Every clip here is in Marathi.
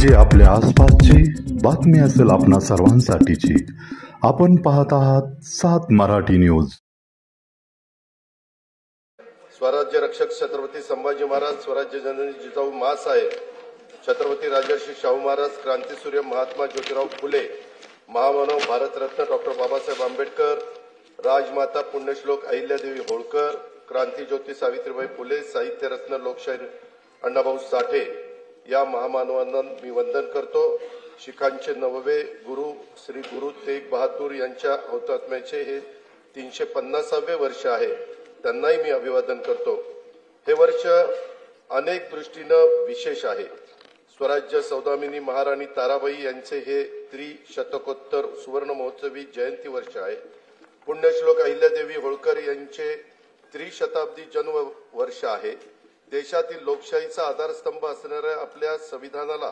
जी आपल्या आसपासची बातमी असेल आपणा सर्वांसाठीची। आपण पाहत आहात 7 मराठी न्यूज। स्वराज्य रक्षक छत्रपती संभाजी महाराज, स्वराज्य जननी जिजाऊ माँसाहेब, छत्रपती राजर्षी शाहू महाराज, क्रांतीसूर्य महात्मा ज्योतिराव फुले, महामानव भारतरत्न डॉक्टर बाबासाहेब आंबेडकर, राजमाता पुण्यश्लोक अहिल्यादेवी होळकर, क्रांतीज्योती सावित्रीबाई फुले, साहित्यरत्न लोकशाहीर अण्णाभाऊ साठे या महामानवांना मी वंदन करतो। शिखांचे 9वे गुरु श्री गुरु तेग बहादूर यांच्या हुतात्म्याचे हे 350वे वर्ष आहे, त्यांनाही मी अभिवादन करतो। हे वर्ष अनेक दृष्टीनं विशेष आहे। स्वराज्य सौदामिनी महाराणी ताराबाई यांचे हे त्रिशतकोत्तर सुवर्ण महोत्सवी जयंती वर्ष आहे। पुण्यश्लोक अहिल्यादेवी होळकर यांचे त्रिशताब्दी जन्म वर्ष आहे। देशातील लोकशाहीचा आधारस्तंभ असणाऱ्या आपल्या संविधानाला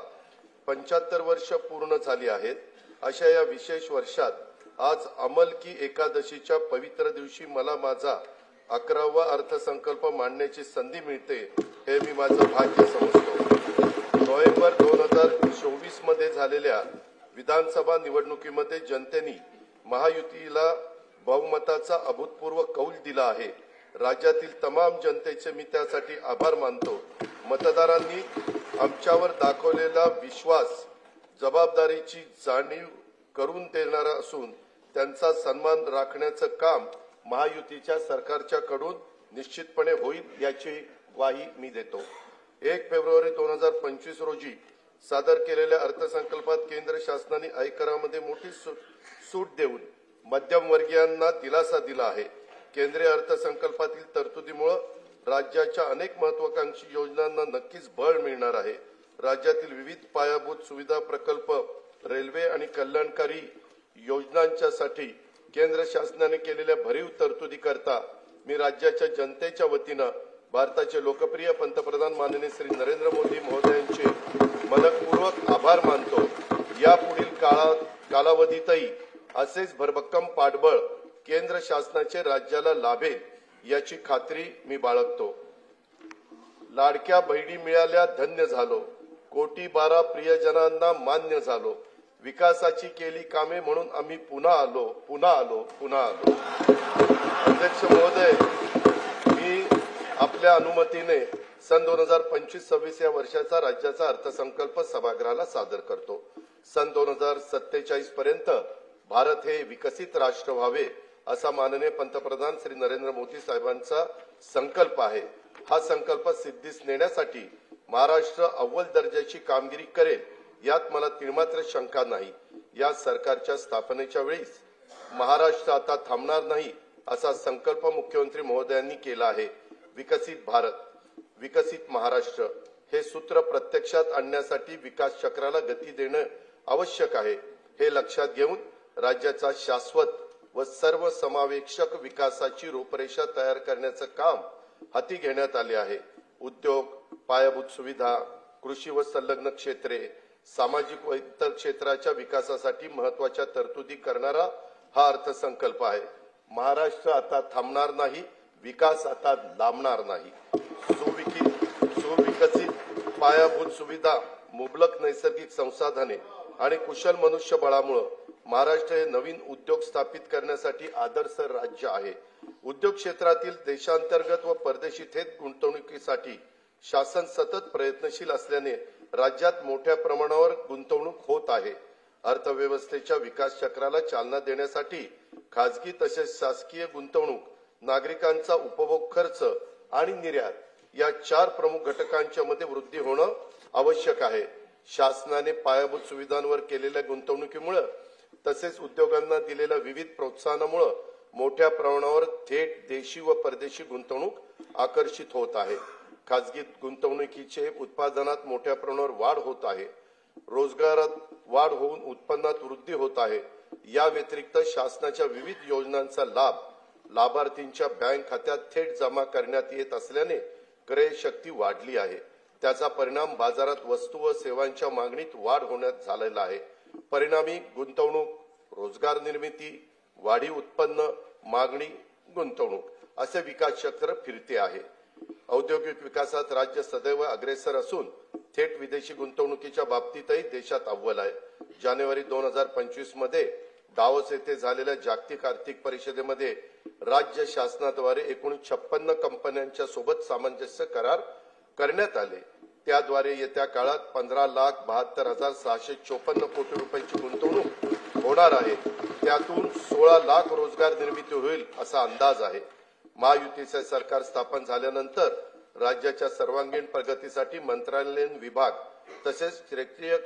75 वर्ष पूर्ण झाली आहेत। अशा या विशेष वर्षात आज अमल की एकादशीच्या पवित्र दिवशी मला माझा 11वा अर्थसंकल्प मांडण्याची संधी मिळते, हे मी माझं भाग्य समजतो। नोव्हेंबर 2024 मध्ये झालेल्या विधानसभा निवडणुकीमध्ये जनतेने महायुतीला बहुमताचा अभूतपूर्व कौल दिला आहे। राज्यातील तमाम जनतेचे मी त्यासाठी आभार मानतो। मतदारांनी आमच्यावर दाखवलेला विश्वास जबाबदारीची जाणीव करून देणारा असून त्यांचा सन्मान राखण्याचं काम महायुतीच्या सरकारच्याकडून निश्चितपणे होईल याची ग्वाही मी देतो। 1 फेब्रुवारी 2025 रोजी सादर केलेल्या अर्थसंकल्पात केंद्र शासनाने आयकरामध्ये मोठी सूट देऊन मध्यमवर्गीयांना दिलासा दिला आहे। केंद्रीय अर्थसंकल्पातील तरतुदीमुळे राज्याच्या अनेक महत्त्वाकांक्षी योजनांना नक्कीच बळ मिळणार आहे। राज्यातील विविध पायाभूत सुविधा प्रकल्प, रेल्वे आणि कल्याणकारी योजनांच्यासाठी केंद्र शासनाने केलेल्या भरीव तरतुदीकरता मी राज्याच्या जनतेच्या वतीनं भारताचे लोकप्रिय पंतप्रधान माननीय श्री नरेंद्र मोदी महोदयांचे मनपूर्वक आभार मानतो। यापुढील कालावधीतही असेच भरभक्कम पाठबळ केंद्र शासनाचे राज्याला लाभेल याची खात्री मी बाळगतो। लाडक्या बहिणी मिळाल्या धन्य झालो, कोटी 12 प्रियजनांना मान्य झालो, विकासाची केली कामे म्हणून आम्ही पुन्हा आलो। अध्यक्ष महोदय, मी आपल्या अनुमतीने सन 2025-26 या वर्षाचा राज्याचा अर्थसंकल्प सभागृहाला सादर करतो। सन 2047 पर्यंत भारत हे विकसित राष्ट्र व्हावे असा माननीय पंतप्रधान श्री नरेंद्र मोदी साहेबांचा संकल्प आहे। हा संकल्प सिद्धीस नेण्यासाठी महाराष्ट्र अव्वल दर्जाची कामगिरी करेल यात मला तिळमात्र शंका नाही। या सरकारच्या स्थापनेच्या वेळीस महाराष्ट्र आता थांबणार नाही असा संकल्प मुख्यमंत्री महोदयांनी केला आहे। विकसित भारत, विकसित महाराष्ट्र हे सूत्र प्रत्यक्षात आणण्यासाठी विकास चक्राला गती देणं आवश्यक आहे। हे लक्षात घेऊन राज्याचा शाश्वत व सर्वसमावेशक विकासाची रूपरेषा तयार करण्याचं काम हाती घेण्यात आले आहे। उद्योग, पायाभूत सुविधा, कृषी व संलग्न क्षेत्रे, सामाजिक व इतर क्षेत्राच्या विकासासाठी महत्त्वाच्या तरतुदी करणारा हा अर्थसंकल्प आहे। महाराष्ट्र आता थांबणार नाही, विकास आता लांबणार नाही। सुविकसित पायाभूत सुविधा, मुबलक नैसर्गिक संसाधने आणि कुशल मनुष्यबळामुळे महाराष्ट्र हे नवीन उद्योग स्थापित करण्यासाठी आदर्श राज्य आहे। उद्योग क्षेत्रातील देशांतर्गत व परदेशी थेट गुंतवणुकीसाठी शासन सतत प्रयत्नशील असल्याने राज्यात मोठ्या प्रमाणावर गुंतवणूक होत आहे। अर्थव्यवस्थेच्या विकास चक्राला चालना देण्यासाठी खासगी तसेच शासकीय गुंतवणूक, नागरिकांचा उपभोग खर्च आणि निर्यात या 4 प्रमुख घटकांच्या मध्ये वृद्धी होणं आवश्यक आहे। शासनाने पायाभूत सुविधांवर केलेल्या गुंतवणुकीमुळे तसेच उद्योगांना दिलेल्या विविध प्रोत्साहनामुळे मोठ्या प्रमाणावर थेट देशी व परदेशी गुंतवणूक आकर्षित होत आहे। खासगी गुंतवणुकीचे उत्पादनात मोठ्या प्रमाणावर वाढ होत आहे। रोजगारात वाढ होऊन उत्पन्नात वृद्धी होत आहे। या व्यतिरिक्त शासनाच्या विविध योजनांचा लाभ लाभार्थींच्या बँक खात्यात थेट जमा करण्यात येत असल्याने क्रय शक्ती वाढली आहे। त्याचा परिणाम बाजारात वस्तू व सेवांच्या मागणीत वाढ होण्यात झालेला आहे। परिणामी गुंतवणूक, रोजगार निर्मिती, वाढीव उत्पन्न, मागणी, गुंतवणूक असे विकास चक्र फिरते आहे। औद्योगिक विकासात राज्य सदैव अग्रेसर असून थेट विदेशी गुंतवणुकीच्या बाबतीतही देशात अव्वल आहे. जानेवारी 2025 मध्ये दावोस येथे झालेल्या जागतिक आर्थिक परिषदेमध्ये राज्य शासनाद्वारे एकूण 56 कंपन्यांच्या सोबत सामंजस्य करार करण्यात आले. त्याद्वारे येत्या काळात 15,72,654 कोटी रुपयांची गुंतवणूक होणार आहे. त्यातून 16 लाख रोजगार निर्मिती होईल असा अंदाज आहे. महायुतीचे सरकार स्थापन झाल्यानंतर राज्याच्या सर्वांगीण प्रगतीसाठी मंत्रालयीन विभाग तसेच क्षेत्रीय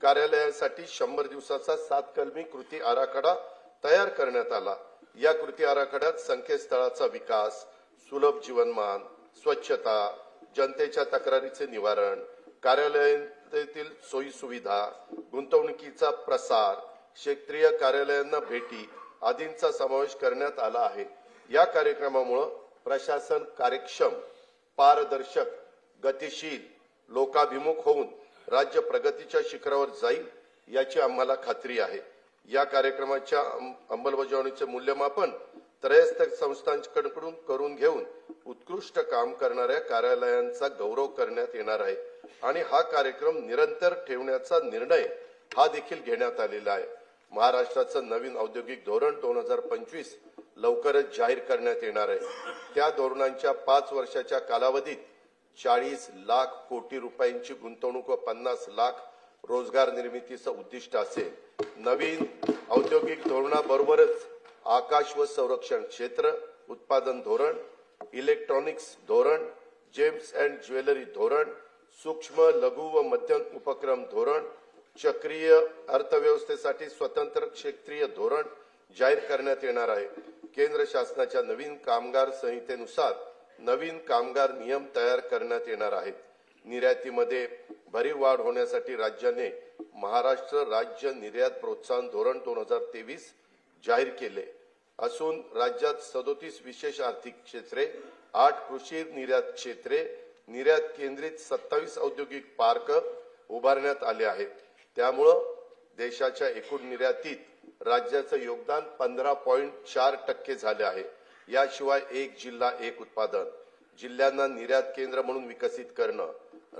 कार्यालयासाठी 100 दिवसाचा 7 कलमी कृती आराखडा तयार करण्यात आला. या कृती आराखड्यात संकेतस्थळाचा विकास, सुलभ जीवनमान, स्वच्छता, जनतेच्या तक्रारीचे निवारण, कार्यालयातील सोयी सुविधा, गुंतवणुकीचा प्रसार, क्षेत्रीय कार्यालयांना भेटी आदींचा समावेश करण्यात आला आहे. या कार्यक्रमामुळे प्रशासन कार्यक्षम, पारदर्शक, गतिशील, लोकाभिमुख होऊन राज्य प्रगतीच्या शिखरावर जाईल याची आम्हाला खात्री आहे. या कार्यक्रमाच्या अंमलबजावणीचे मूल्यमापन त्रयस्थ संस्थांकडून करून घेऊन उत्कृष्ट काम करणाऱ्या कार्यालयांचा गौरव करण्यात येणार आहे आणि हा कार्यक्रम निरंतर ठेवण्याचा निर्णय हा देखील घेण्यात आलेला आहे. महाराष्ट्राचं नवीन औद्योगिक धोरण 2025 लवकरच जाहीर करण्यात येणार आहे. त्या धोरणांच्या 5 वर्षाच्या कालावधीत 40 लाख कोटी रुपयांची गुंतवणूक व 50 लाख रोजगार निर्मितीचं उद्दिष्ट असेल. नवीन औद्योगिक धोरणाबरोबरच आकाश व संरक्षण क्षेत्र उत्पादन धोरण, इलेक्ट्रॉनिक्स धोरण, जेम्स अँड ज्वेलरी धोरण, सूक्ष्म लघु व मध्यम उपक्रम धोरण, चक्रीय अर्थव्यवस्थेसाठी स्वतंत्र क्षेत्रीय धोरण जाहीर करण्यात येणार आहे. केंद्र शासनाच्या नवीन कामगार संहितेनुसार नवीन कामगार नियम तयार करण्यात येणार आहेत. निर्यातीमध्ये भरीव वाढ होण्यासाठी राज्याने महाराष्ट्र राज्य निर्यात प्रोत्साहन धोरण 2023 जाहीर केले असून राज्यात 37 विशेष आर्थिक क्षेत्रे, 8 कृषी निर्यात क्षेत्रे, निर्यात केंद्रित 27 औद्योगिक पार्क उभारण्यात आले आहेत. त्यामुळे देशाच्या एकूण निर्यातीत राज्याचं योगदान 15.4% झाले आहे. याशिवाय एक जिल्हा एक उत्पादन, जिल्ह्यांना निर्यात केंद्र म्हणून विकसित करणं,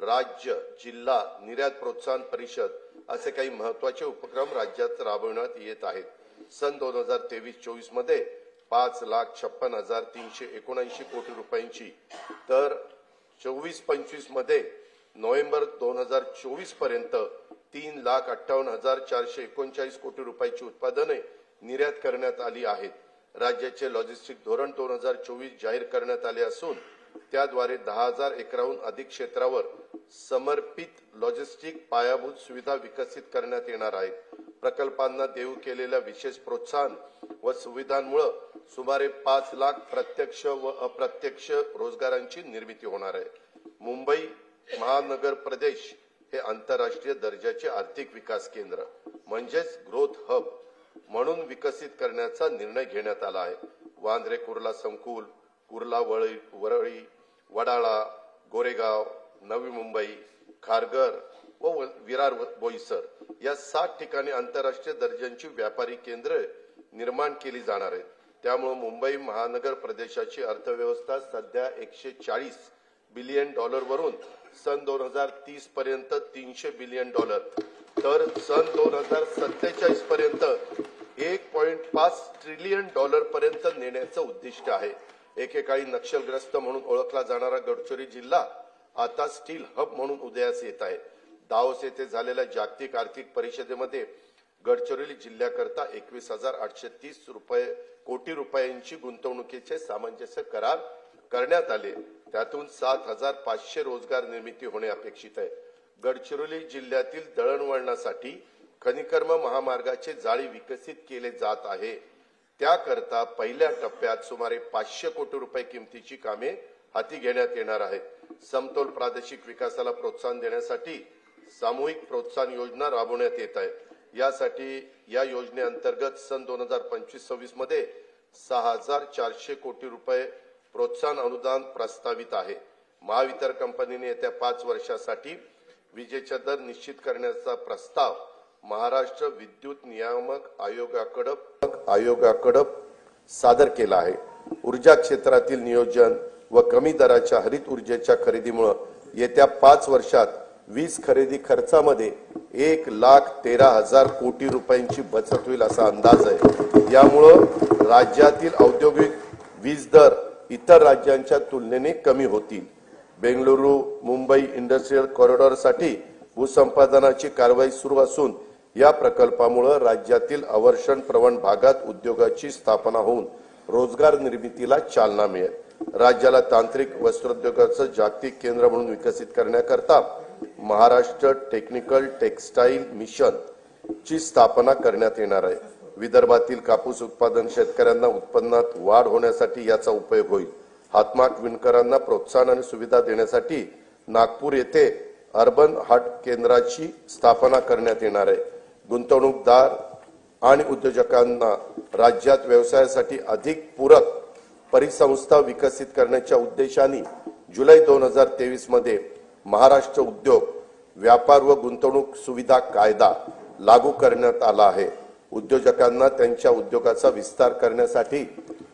राज्य जिल्हा निर्यात प्रोत्साहन परिषद असे काही महत्वाचे उपक्रम राज्यात राबवण्यात येत आहेत. सन 2023-24 मध्ये 5,56,379 कोटी रुपयांची तर 24-25 मध्ये नोव्हेंबर 2024 पर्यंत 3,58,439 कोटी रुपयांची उत्पादने निर्यात करण्यात आली आहेत. राज्याचे लॉजिस्टिक धोरण 2024 जाहीर करण्यात आले असून त्याद्वारे 10,000 एकराहून अधिक क्षेत्रावर समर्पित लॉजिस्टिक पायाभूत सुविधा विकसित करण्यात येणार आहेत. प्रकल्पांना देऊ केलेल्या विशेष प्रोत्साहन व सुविधांमुळे सुमारे 5 लाख प्रत्यक्ष व अप्रत्यक्ष रोजगारांची निर्मिती होणार आहे. मुंबई महानगर प्रदेश हे आंतरराष्ट्रीय दर्जाचे आर्थिक विकास केंद्र म्हणजेच ग्रोथ हब म्हणून विकसित करण्याचा निर्णय घेण्यात आला आहे. वांद्रे कुर्ला संकुल, कुर्ला वरळी, वडाळा, गोरेगाव, नवी मुंबई, खारघर व विरार बोईसर या 7 ठिकाणी आंतरराष्ट्रीय दर्जाची व्यापारी केंद्र निर्माण केली जाणार आहेत. त्यामुळे मुंबई महानगर प्रदेशाची अर्थव्यवस्था सध्या $140 बिलियन वरून सन 2030 पर्यंत $300 बिलियन तर सन 2047 पर्यंत $1.5 ट्रिलियन पर्यंत नेण्याचं उद्दिष्ट आहे. एकेकाळी नक्षलग्रस्त म्हणून ओळखला जाणारा गडचिरोली जिल्हा आता स्टील हब म्हणून उदयास येत आहे. दावोस येथे झालेल्या जागतिक आर्थिक परिषदेमध्ये गडचिरोली जिल्ह्याकरता 21,830 कोटी रुपयांची गुंतवणुकीचे सामंजस्य करार करण्यात आले. त्यातून 7,500 रोजगार निर्मिती होणे अपेक्षित आहे. गडचिरोली जिल्ह्यातील दळणवळणासाठी खनिकर्म महामार्गाचे जाळी विकसित केले जात आहे. त्याकरता पहिल्या टप्प्यात सुमारे 500 कोटी रुपये किमतीची कामे हाती घेण्यात येणार आहेत. समतोल प्रादेशिक विकासाला प्रोत्साहन देण्यासाठी सामूहिक प्रोत्साहन योजना राबवण्यात येत आहे. यासाठी या योजनेअंतर्गत सन 2025-26 मध्ये 6,400 कोटी रुपये प्रोत्साहन अनुदान प्रस्तावित आहे. महावितरण कंपनीने येत्या 5 वर्षासाठी विजेचा दर निश्चित करण्याचा प्रस्ताव महाराष्ट्र विद्युत नियामक आयोगाकडे सादर केला आहे. ऊर्जा क्षेत्रातील नियोजन व कमी दराच्या हरित ऊर्जेच्या खरेदीमुळे येत्या 5 वर्षात वीज खरेदी खर्चामध्ये 1,13,000 कोटी रुपयांची बचत होईल असा अंदाज आहे। यामुळे राज्यातील औद्योगिक वीज दर इतर राज्यांच्या तुलनेने कमी होतील। बेंगळुरू मुंबई इंडस्ट्रियल कॉरिडॉरसाठी भूसंपादनाची कारवाई सुरू असून या प्रकल्पामुळे राज्यातील अवर्षण प्रवण भागात उद्योगाची स्थापना होऊन रोजगार निर्मितीला चालना मिळेल। राज्याला तांत्रिक वस्त्रोद्योगाचं जागतिक केंद्र म्हणून विकसित करण्याकरता महाराष्ट्र टेक्निकल टेक्सटाईल मिशन ची स्थापना करण्यात येणार आहे। विदर्भातील कापूस उत्पादन शेतकऱ्यांना उत्पन्नात वाढ होण्यासाठी याचा उपयोग होईल। हातमाग विणकरांना प्रोत्साहन आणि सुविधा देण्यासाठी नागपूर येथे अर्बन हाट केंद्राची स्थापना करण्यात येणार आहे। गुंतवणूकदार आणि उद्योजकांना राज्यात व्यवसायासाठी अधिक पूरक परिसंस्था विकसित करण्याच्या उद्देशाने जुलै 2023 मध्ये महाराष्ट्र उद्योग व्यापार व गुंतवणूक सुविधा कायदा लागू करण्यात आला आहे। उद्योजकांना त्यांच्या उद्योगाचा विस्तार करण्यासाठी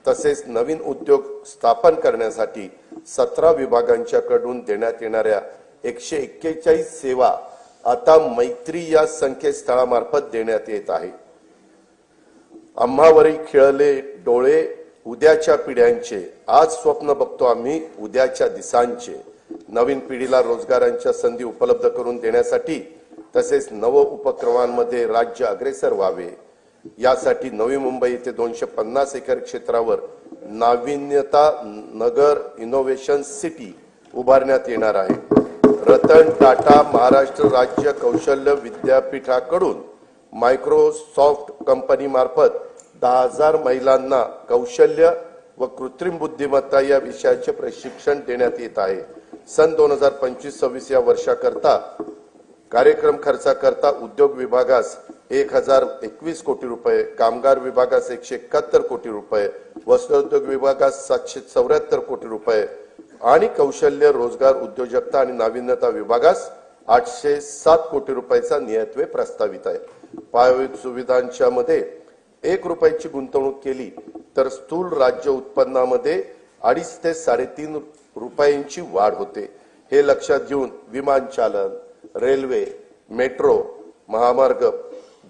तसेच नवीन उद्योग स्थापन करण्यासाठी 17 विभागांच्याकडून देण्यात येणाऱ्या 141 सेवा आता मैत्री या संकेतस्थळामार्फत देण्यात येत आहे। आम्हावरी खिळले डोळे उद्याच्या पिढ्यांचे, आज स्वप्न बघतो आम्ही उद्याच्या दिसांचे। नवीन पिढीला रोजगारांच्या संधी उपलब्ध करून देण्यासाठी तसेच नव उपक्रमांमध्ये राज्य अग्रेसर व्हावे यासाठी नवी मुंबई येथे 250 एकर क्षेत्रावर नाविन्यता नगर इनोव्हेशन सिटी उभारण्यात येणार आहे। रतन टाटा महाराष्ट्र राज्य कौशल्य विद्यापीठाकडून मायक्रोसॉफ्ट कंपनी मार्फत 10,000 महिलांना कौशल्य व कृत्रिम बुद्धिमत्ता या विषयाचे प्रशिक्षण देण्यात येत आहे। सन 2025-26 या वर्षाकरता कार्यक्रम खर्चाकरता उद्योग विभागास 1,021 कोटी रुपये, कामगार विभागास 171 कोटी रुपये, वस्त्रोद्योग विभागास 774 कोटी रुपये आणि कौशल्य रोजगार उद्योजकता आणि नाविन्यता विभागास 807 कोटी रुपयाचा नियतव्यय प्रस्तावित आहे। पायाभूत सुविधांच्या मध्ये 1 रुपयाची गुंतवणूक केली तर स्थूल राज्य उत्पन्नामध्ये 2.5 ते 3.5 रुपयांची वाढ होते। हे लक्षात घेऊन विमानचालन, रेल्वे, मेट्रो, महामार्ग,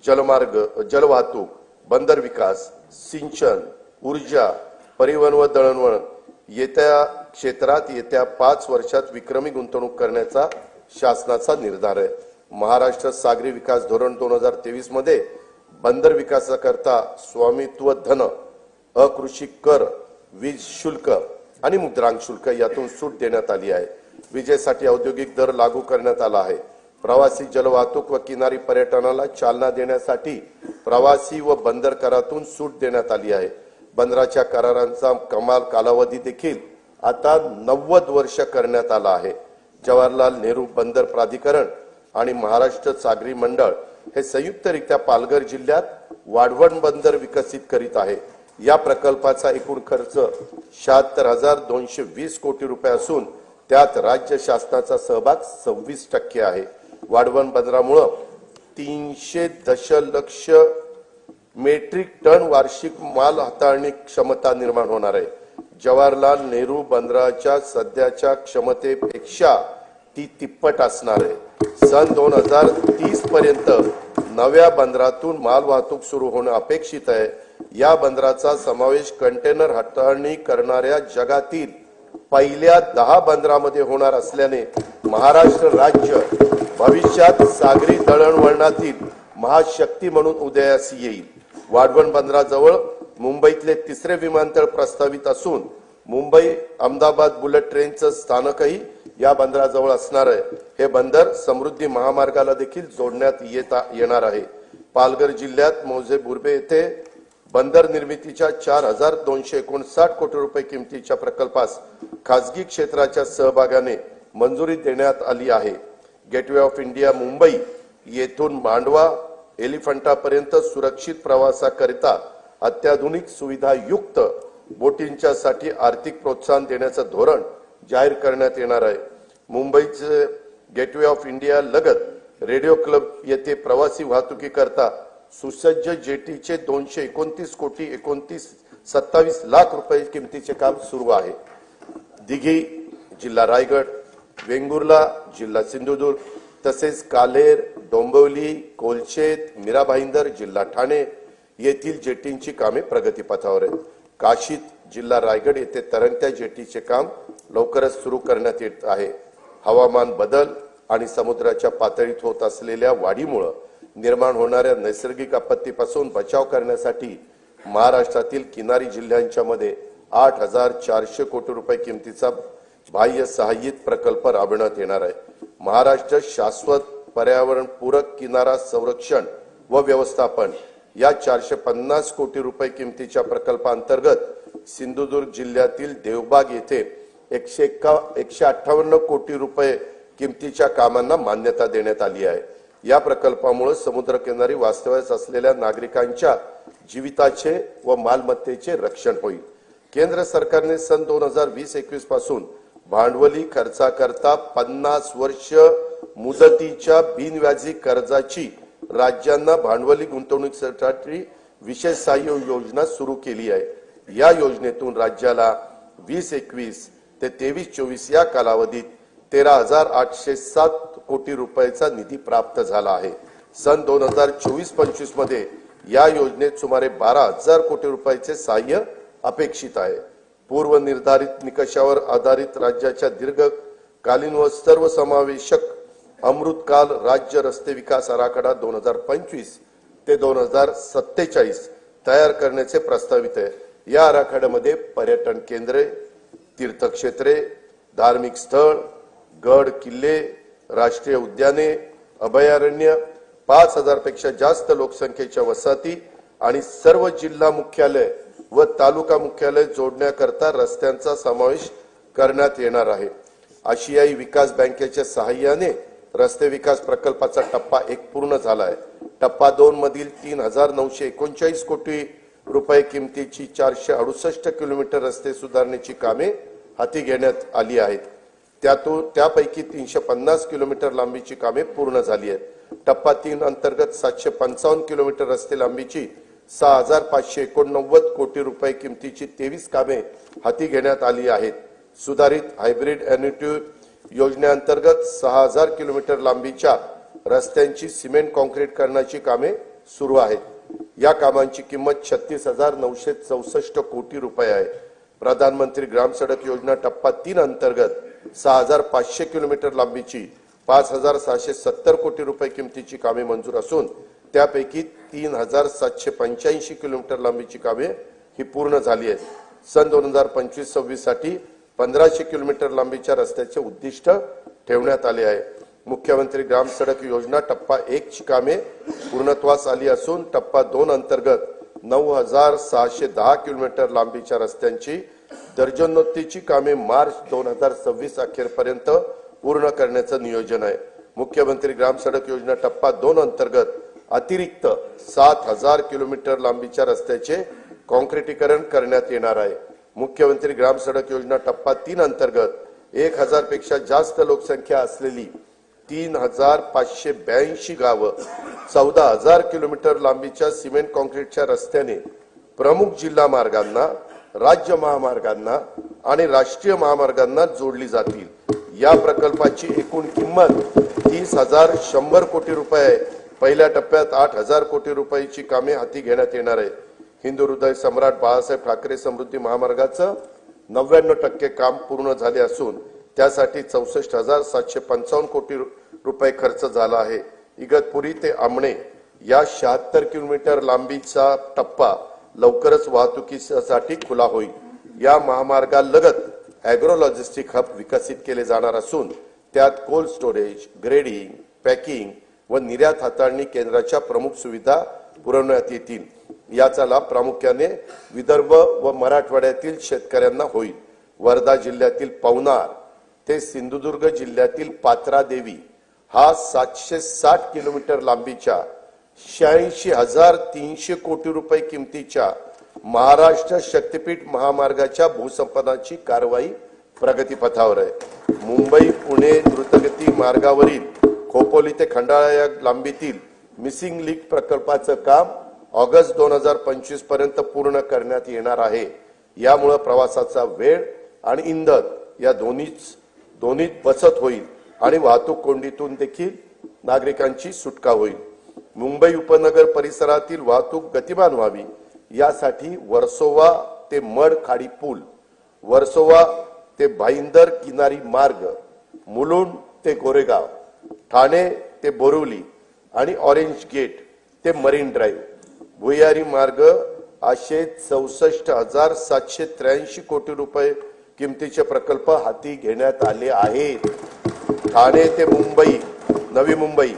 जलमार्ग, जलवाहतूक, बंदर विकास, सिंचन, ऊर्जा, परिवहन व दळणवळण येत्या क्षेत्रात येत्या 5 वर्षात विक्रमी गुंतवणूक करण्याचा शासनाचा निर्धार आहे। महाराष्ट्र सागरी विकास धोरण 2023 मध्ये बंदर विकासाकरता स्वामित्व धन, अकृषी कर, वीज शुल्क आणि मुद्रांक शुल्क यातून सूट देण्यात आली आहे। विजेसाठी औद्योगिक दर लागू करण्यात आला आहे। प्रवासी जलवाहतूक व किनारी पर्यटनाला चालना देण्यासाठी प्रवासी व बंदर करातून सूट देण्यात आली आहे। बंदराच्या करारांचा कमाल कालावधी देखील आता 90 वर्ष करण्यात आला आहे। जवाहरलाल नेहरू बंदर प्राधिकरण आणि महाराष्ट्र सागरी मंडळ हे संयुक्तरित्या पालघर जिल्ह्यात वाढवण बंदर विकसित करीत आहे। या प्रकल्पाचा एकूण खर्च 76,220 कोटी रुपये असून त्यात राज्य शासनाचा सहभाग 26% आहे। वाढवण बंदरामुळे 300 दशलक्ष मेट्रिक टन वार्षिक माल हाताळणी क्षमता निर्माण होणार आहे। जवाहरलाल नेहरू बंदराच्या सध्याच्या क्षमतेपेक्षा ती तिप्पट असणार आहे। सन 2030 पर्यंत नव्या बंदरातून माल वाहतूक सुरू होणे अपेक्षित आहे। या बंदराचा समावेश कंटेनर हाताळणी करणाऱ्या जगातील पहिल्या 10 बंदरामध्ये होणार असल्याने महाराष्ट्र राज्य भविष्यात सागरी दळणवळणातील महाशक्ती म्हणून उदयास येईल। वाढवण बंदराजवळ मुंबईतले 3रे विमानतळ प्रस्तावित असून मुंबई अहमदाबाद बुलेट ट्रेनचं स्थानकही या बंदराजवळ असणार आहे। हे बंदर समृद्धी महामार्गाला देखील जोडण्यात येणार आहे। पालघर जिल्ह्यात मौजे बुर्बे येथे बंदर निर्मितीच्या 4,259 कोटी रुपये किमतीच्या प्रकल्पास खासगी क्षेत्राच्या सहभागाने मंजुरी देण्यात आली आहे। गेटवे ऑफ इंडिया मुंबई येथून मांडवा एलिफंटापर्यंत सुरक्षित प्रवासाकरिता अत्याधुनिक सुविधायुक्त बोटींच्या साठी आर्थिक प्रोत्साहन देण्याचे धोरण जाहीर करण्यात येणार आहे। मुंबईचे गेटवे ऑफ इंडिया लगत रेडिओ क्लब येथे प्रवासी वाहतुकीकरता सुसज्ज जेटीचे 229 कोटी 27 लाख रुपये किमतीचे काम सुरू आहे। दिघी जिल्हा रायगड, वेंगुर्ला जिल्हा सिंधुदुर्ग, तसेच कालेर, डोंबिवली, कोलशेत, मीरा भाईंदर जिल्हा ठाणे येथील जेटींची कामे प्रगतीपथावर आहेत. काशीद जिल्हा रायगड येथे तरंगत्या जेटीचे काम लवकरच सुरू करण्यात येत आहे. हवामान बदल आणि समुद्राच्या पातळीत होत असलेल्या वाढीमुळे निर्माण होणाऱ्या नैसर्गिक आपत्तीपासून बचाव करण्यासाठी महाराष्ट्रातील किनारी जिल्ह्यांच्या मध्ये 8,400 कोटी रुपये किमतीचा बाह्य सहाय्यित प्रकल्प राबविण्यात येणार आहे. महाराष्ट्र शाश्वत पर्यावरण पूरक किनारा संरक्षण व व्यवस्थापन या 450 कोटी रुपये किमतीच्या प्रकल्पांतर्गत सिंधुदुर्ग जिल्ह्यातील देवबाग येथे 158 कोटी रुपये किमतीच्या कामांना मान्यता देण्यात आली आहे. या प्रकल्पामुळे समुद्रकिनारी वास्तव्यास असलेल्या नागरिकांच्या जीविताचे व मालमत्तेचे रक्षण होईल. केंद्र सरकारने सन 2020-21 पासून भांडवली खर्चाकरता 50 वर्ष मुदतीच्या बिनव्याजी कर्जाची राज्यांना भांडवली गुंतवणुकीसाठी विशेष सहाय्य योजना सुरू केली आहे. या योजनेतून राज्याला 2021 ते 23-24 या कालावधीत 13,807 कोटी रुपयाचा निधी प्राप्त झाला आहे. सन 2024-25 मध्ये या योजनेत सुमारे 12,000 कोटी रुपयाचे सहाय्य अपेक्षित आहे. पूर्व निर्धारित निकषावर आधारित राज्याच्या दीर्घकालीन व सर्वसमावेशक अमृतकाल राज्य रस्ते विकास आराखडा 2025 ते 2047 तयार करण्याचे प्रस्तावित आहे. या आराखड्यामध्ये पर्यटन केंद्रे, तीर्थक्षेत्रे, धार्मिक स्थळ, गड किल्ले, राष्ट्रीय उद्याने, अभयारण्य, 5,000 पेक्षा जास्त लोकसंख्येच्या वसाहती आणि सर्व जिल्हा मुख्यालय व तालुका मुख्यालय जोडण्याकरता रस्त्यांचा समावेश करण्यात येणार आहे. आशियाई विकास बँकेच्या सहाय्याने रस्ते विकास प्रकल्पाचा टप्पा 1 पूर्ण झाला आहे. टप्पा 2 मधील 3,939 कोटी रुपये किमतीची 468 किलोमीटर रस्ते सुधारण्याची कामे हाती घेण्यात आली आहेत. त्यापैकी 350 किलोमीटर लांबीची कामे पूर्ण झाली आहेत. टप्पा 3 अंतर्गत 755 किलोमीटर रस्ते लांबीची 6,589 कोटी रुपये किमतीची 23 कामे हाती घेण्यात आली आहेत. सुधारित हायब्रिड एन्युटी योजनेअंतर्गत 6,000 किलोमीटर लांबीच्या रस्त्यांची सिमेंट कॉन्क्रीट करण्याची कामे सुरू आहेत. या कामांची किंमत 36,964 कोटी रुपये आहे. प्रधानमंत्री ग्राम सडक योजना टप्पा 3 अंतर्गत 6,500 किलोमीटर लांबीची 5,670 कोटी रुपये किमतीची कामे मंजूर असून त्यापैकी 3,785 किलोमीटर लांबीची कामे ही पूर्ण झाली आहेत. सन 2025-26 साठी 1,500 किलोमीटर लांबीच्या रस्त्याचे उद्दिष्ट ठेवण्यात आले आहे. मुख्यमंत्री ग्राम सडक योजना टप्पा 1 ची कामे पूर्णत्वास आली असून टप्पा 2 अंतर्गत 9,610 किलोमीटर लांबीच्या रस्त्यांची दर्जनोत्तीची कामे मार्च 2026 अखेरपर्यंत पूर्ण करण्याचं नियोजन आहे. मुख्यमंत्री ग्राम सडक योजना टप्पा 2 अंतर्गत अतिरिक्त 7,000 किलोमीटर लांबीच्या रस्त्याचे कॉन्क्रीटीकरण करण्यात येणार आहे. मुख्यमंत्री ग्राम सडक योजना टप्पा 3 अंतर्गत 1,000 पेक्षा जास्त लोकसंख्या असलेली 3,582 गावं 14,000 किलोमीटर लांबीच्या सिमेंट कॉन्क्रीटच्या रस्त्याने प्रमुख जिल्हा मार्गांना, राज्य महामार्गांना आणि राष्ट्रीय महामार्गांना जोडली जातील. या प्रकल्पाची एकूण किंमत 30,100 कोटी रुपये आहे. पहिल्या टप्प्यात 8,000 कोटी रुपयाची कामे हाती घेण्यात येणार आहे. हिंदू हृदय सम्राट बाळासाहेब ठाकरे समृद्धी महामार्गाचं 99% काम पूर्ण झाले असून त्यासाठी 64,755 कोटी रुपये खर्च झाला आहे. इगतपुरी ते आमणे या 76 किलोमीटर लांबीचा टप्पा लवकरच वाहतुकीसाठी खुला होईल. या महामार्गालगत ॲग्रो लॉजिस्टिक हब विकसित केले जाणार असून त्यात कोल्ड स्टोरेज, ग्रेडिंग, पॅकिंग व निर्यात हाताळणी केंद्राच्या प्रमुख सुविधा पुरवण्यात येतील. याचा लाभ प्रामुख्याने विदर्भ व मराठवाड्यातील शेतकऱ्यांना होईल. वर्धा जिल्ह्यातील पवनार ते सिंधुदुर्ग जिल्ह्यातील पात्रादेवी हा 760 किलोमीटर लांबीच्या 86,300 कोटी रुपये किमतीच्या महाराष्ट्र शक्तीपीठ महामार्गाच्या भूसंपादनाची कारवाई प्रगतीपथावर आहे. मुंबई पुणे द्रुतगती मार्गावरील खोपोली ते खंडाळा या लांबीतील मिसिंग लिंक प्रकल्पाचं काम ऑगस्ट 2025 पर्यंत पूर्ण करण्यात येणार आहे. यामुळे प्रवासाचा वेळ आणि इंधन या दोन्हीत बचत होईल आणि वाहतूक कोंडीतून देखील नागरिकांची सुटका होईल। मुंबई उपनगर परिसरातील वाहतूक गतिमान व्हावी यासाठी वर्सोवा ते मड खाडी पूल, वर्सोवा ते भाईंदर किनारी मार्ग, मुलुंड ते गोरेगाव, ठाणे ते बोरिवली आणि ऑरेंज गेट ते मरीन ड्राईव्ह भुयारी मार्ग असे 64,783 कोटी रुपये किमतीचे प्रकल्प हाती घेण्यात आले आहेत। ठाणे ते मुंबई, नवी मुंबई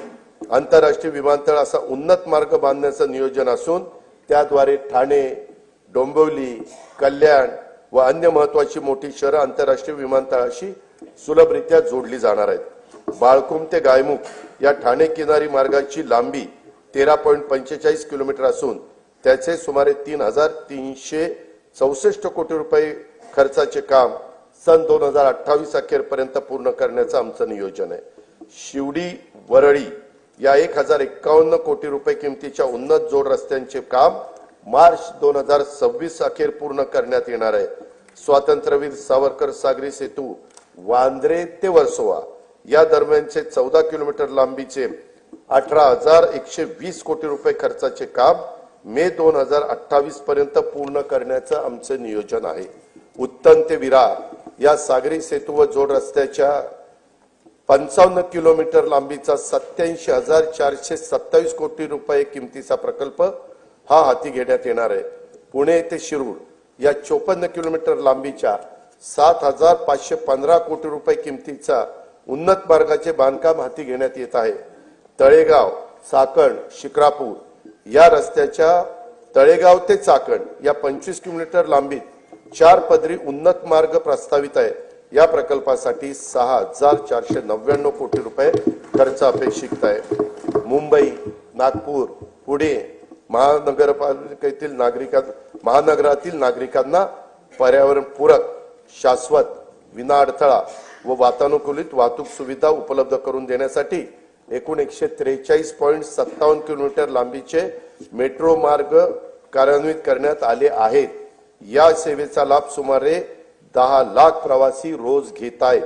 आंतरराष्ट्रीय विमानतळ असा उन्नत मार्ग बांधण्याचं नियोजन असून त्याद्वारे ठाणे, डोंबिवली, कल्याण व अन्य महत्त्वाची मोठी शहरं आंतरराष्ट्रीय विमानतळाशी सुलभरित्या जोडली जाणार आहेत। बाळकुम ते गायमुख या ठाणे किनारी मार्गाची लांबी 13.45 किलोमीटर असून त्याचे सुमारे 3,364 कोटी रुपये खर्चाचे काम सन 2028 अखेरपर्यंत पूर्ण करण्याचं आमचं नियोजन आहे। शिवडी वरळी या 1,051 कोटी रुपये किमतीच्या उन्नत जोड रस्त्यांचे काम मार्च 2026 अखेर पूर्ण करण्यात येणार आहे। स्वातंत्र्यवीर सावरकर सागरी सेतू वांद्रे ते वर्सोवा या दरम्यानचे 14 किलोमीटर लांबीचे 18,120 कोटी रुपये खर्चाचे काम मे 2028 पर्यंत पूर्ण करण्याचं आमचं नियोजन आहे। उत्तम ते विरार या सागरी सेतू व जोड रस्त्याच्या 55 किलोमीटर लांबीचा 87,427 कोटी रुपये किमतीचा प्रकल्प हा हाती घेण्यात येणार आहे। पुणे ते शिरूर या 54 किलोमीटर लांबीच्या 7,515 कोटी रुपये किमतीचा उन्नत मार्गाचे बांधकाम हाती घेण्यात येत आहे। तळेगाव, चाकण, शिक्रापूर या रस्त्याच्या तळेगाव ते चाकण या 25 किलोमीटर लांबीत 4 पदरी उन्नत मार्ग प्रस्तावित आहे। या प्रकल्पासाठी 6,499 कोटी रुपये खर्च अपेक्षित आहे। मुंबई, नागपूर, पुणे महानगरातील नागरिकांना पर्यावरणपूरक, शाश्वत, विनाअडथळा व वातानुकूलित वाहतूक सुविधा उपलब्ध करून देण्यासाठी एकूण 143.57 किलोमीटर लांबीचे मेट्रो मार्ग कार्यान्वित करण्यात आले आहेत। या सेवेचा लाभ सुमारे 10 लाख प्रवासी रोज घेत आहेत।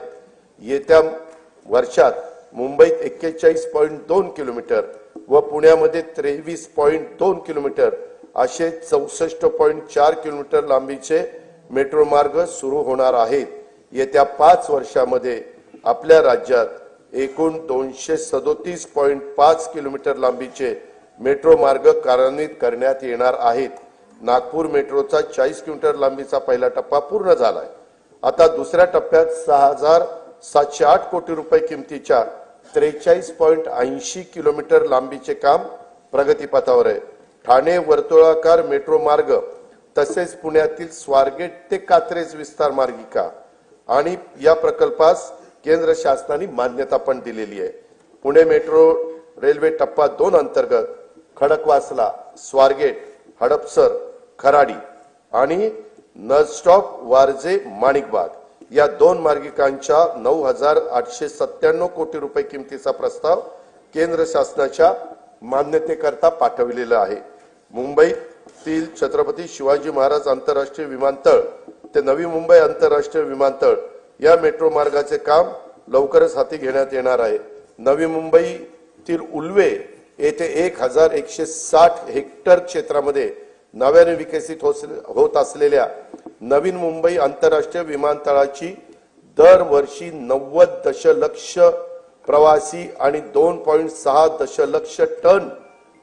येत्या वर्षात मुंबईत 41.2 किलोमीटर व पुण्यामध्ये 23.2 किलोमीटर असे 64.4 किलोमीटर लांबीचे मेट्रो मार्ग सुरू होणार आहेत। येत्या 5 वर्षांमध्ये आपल्या राज्यात एकूण 237.5 किलोमीटर लांबीचे मेट्रो मार्ग कार्यान्वित करण्यात येणार आहेत। नागपूर मेट्रोचा 40 किलोमीटर लांबीचा पहिला टप्पा पूर्ण झालाय। आता दुसऱ्या टप्प्यात 6,708 कोटी रुपये किमतीच्या 43.80 किलोमीटर लांबीचे काम प्रगतीपथावर आहे। ठाणे वर्तुळाकार मेट्रो मार्ग तसेच पुण्यातील स्वारगेट ते कात्रज विस्तार मार्गिका आणि या प्रकल्पास केंद्र शासनाने मान्यता पण दिलेली आहे। पुणे मेट्रो रेल्वे टप्पा 2 अंतर्गत खडकवासला, स्वारगेट, हडपसर, खराडी आणि नळस्टॉप वारजे माणिकबाग या 2 मार्गिकांच्या 9,897 कोटी रुपये किमतीचा प्रस्ताव केंद्र शासनाच्या मान्यतेकरता पाठविलेला आहे। मुंबईतील छत्रपती शिवाजी महाराज आंतरराष्ट्रीय विमानतळ ते नवी मुंबई आंतरराष्ट्रीय विमानतळ या मेट्रो मार्गाचे काम लवकरच हाती घेण्यात येणार आहे। नवी मुंबईतील उल्वे येथे 1,160 हेक्टर क्षेत्रामध्ये नव्याने विकसित होत असलेल्या नवीन मुंबई आंतरराष्ट्रीय विमानतळाची दरवर्षी 90 दशलक्ष प्रवासी आणि 2.6 दशलक्ष टन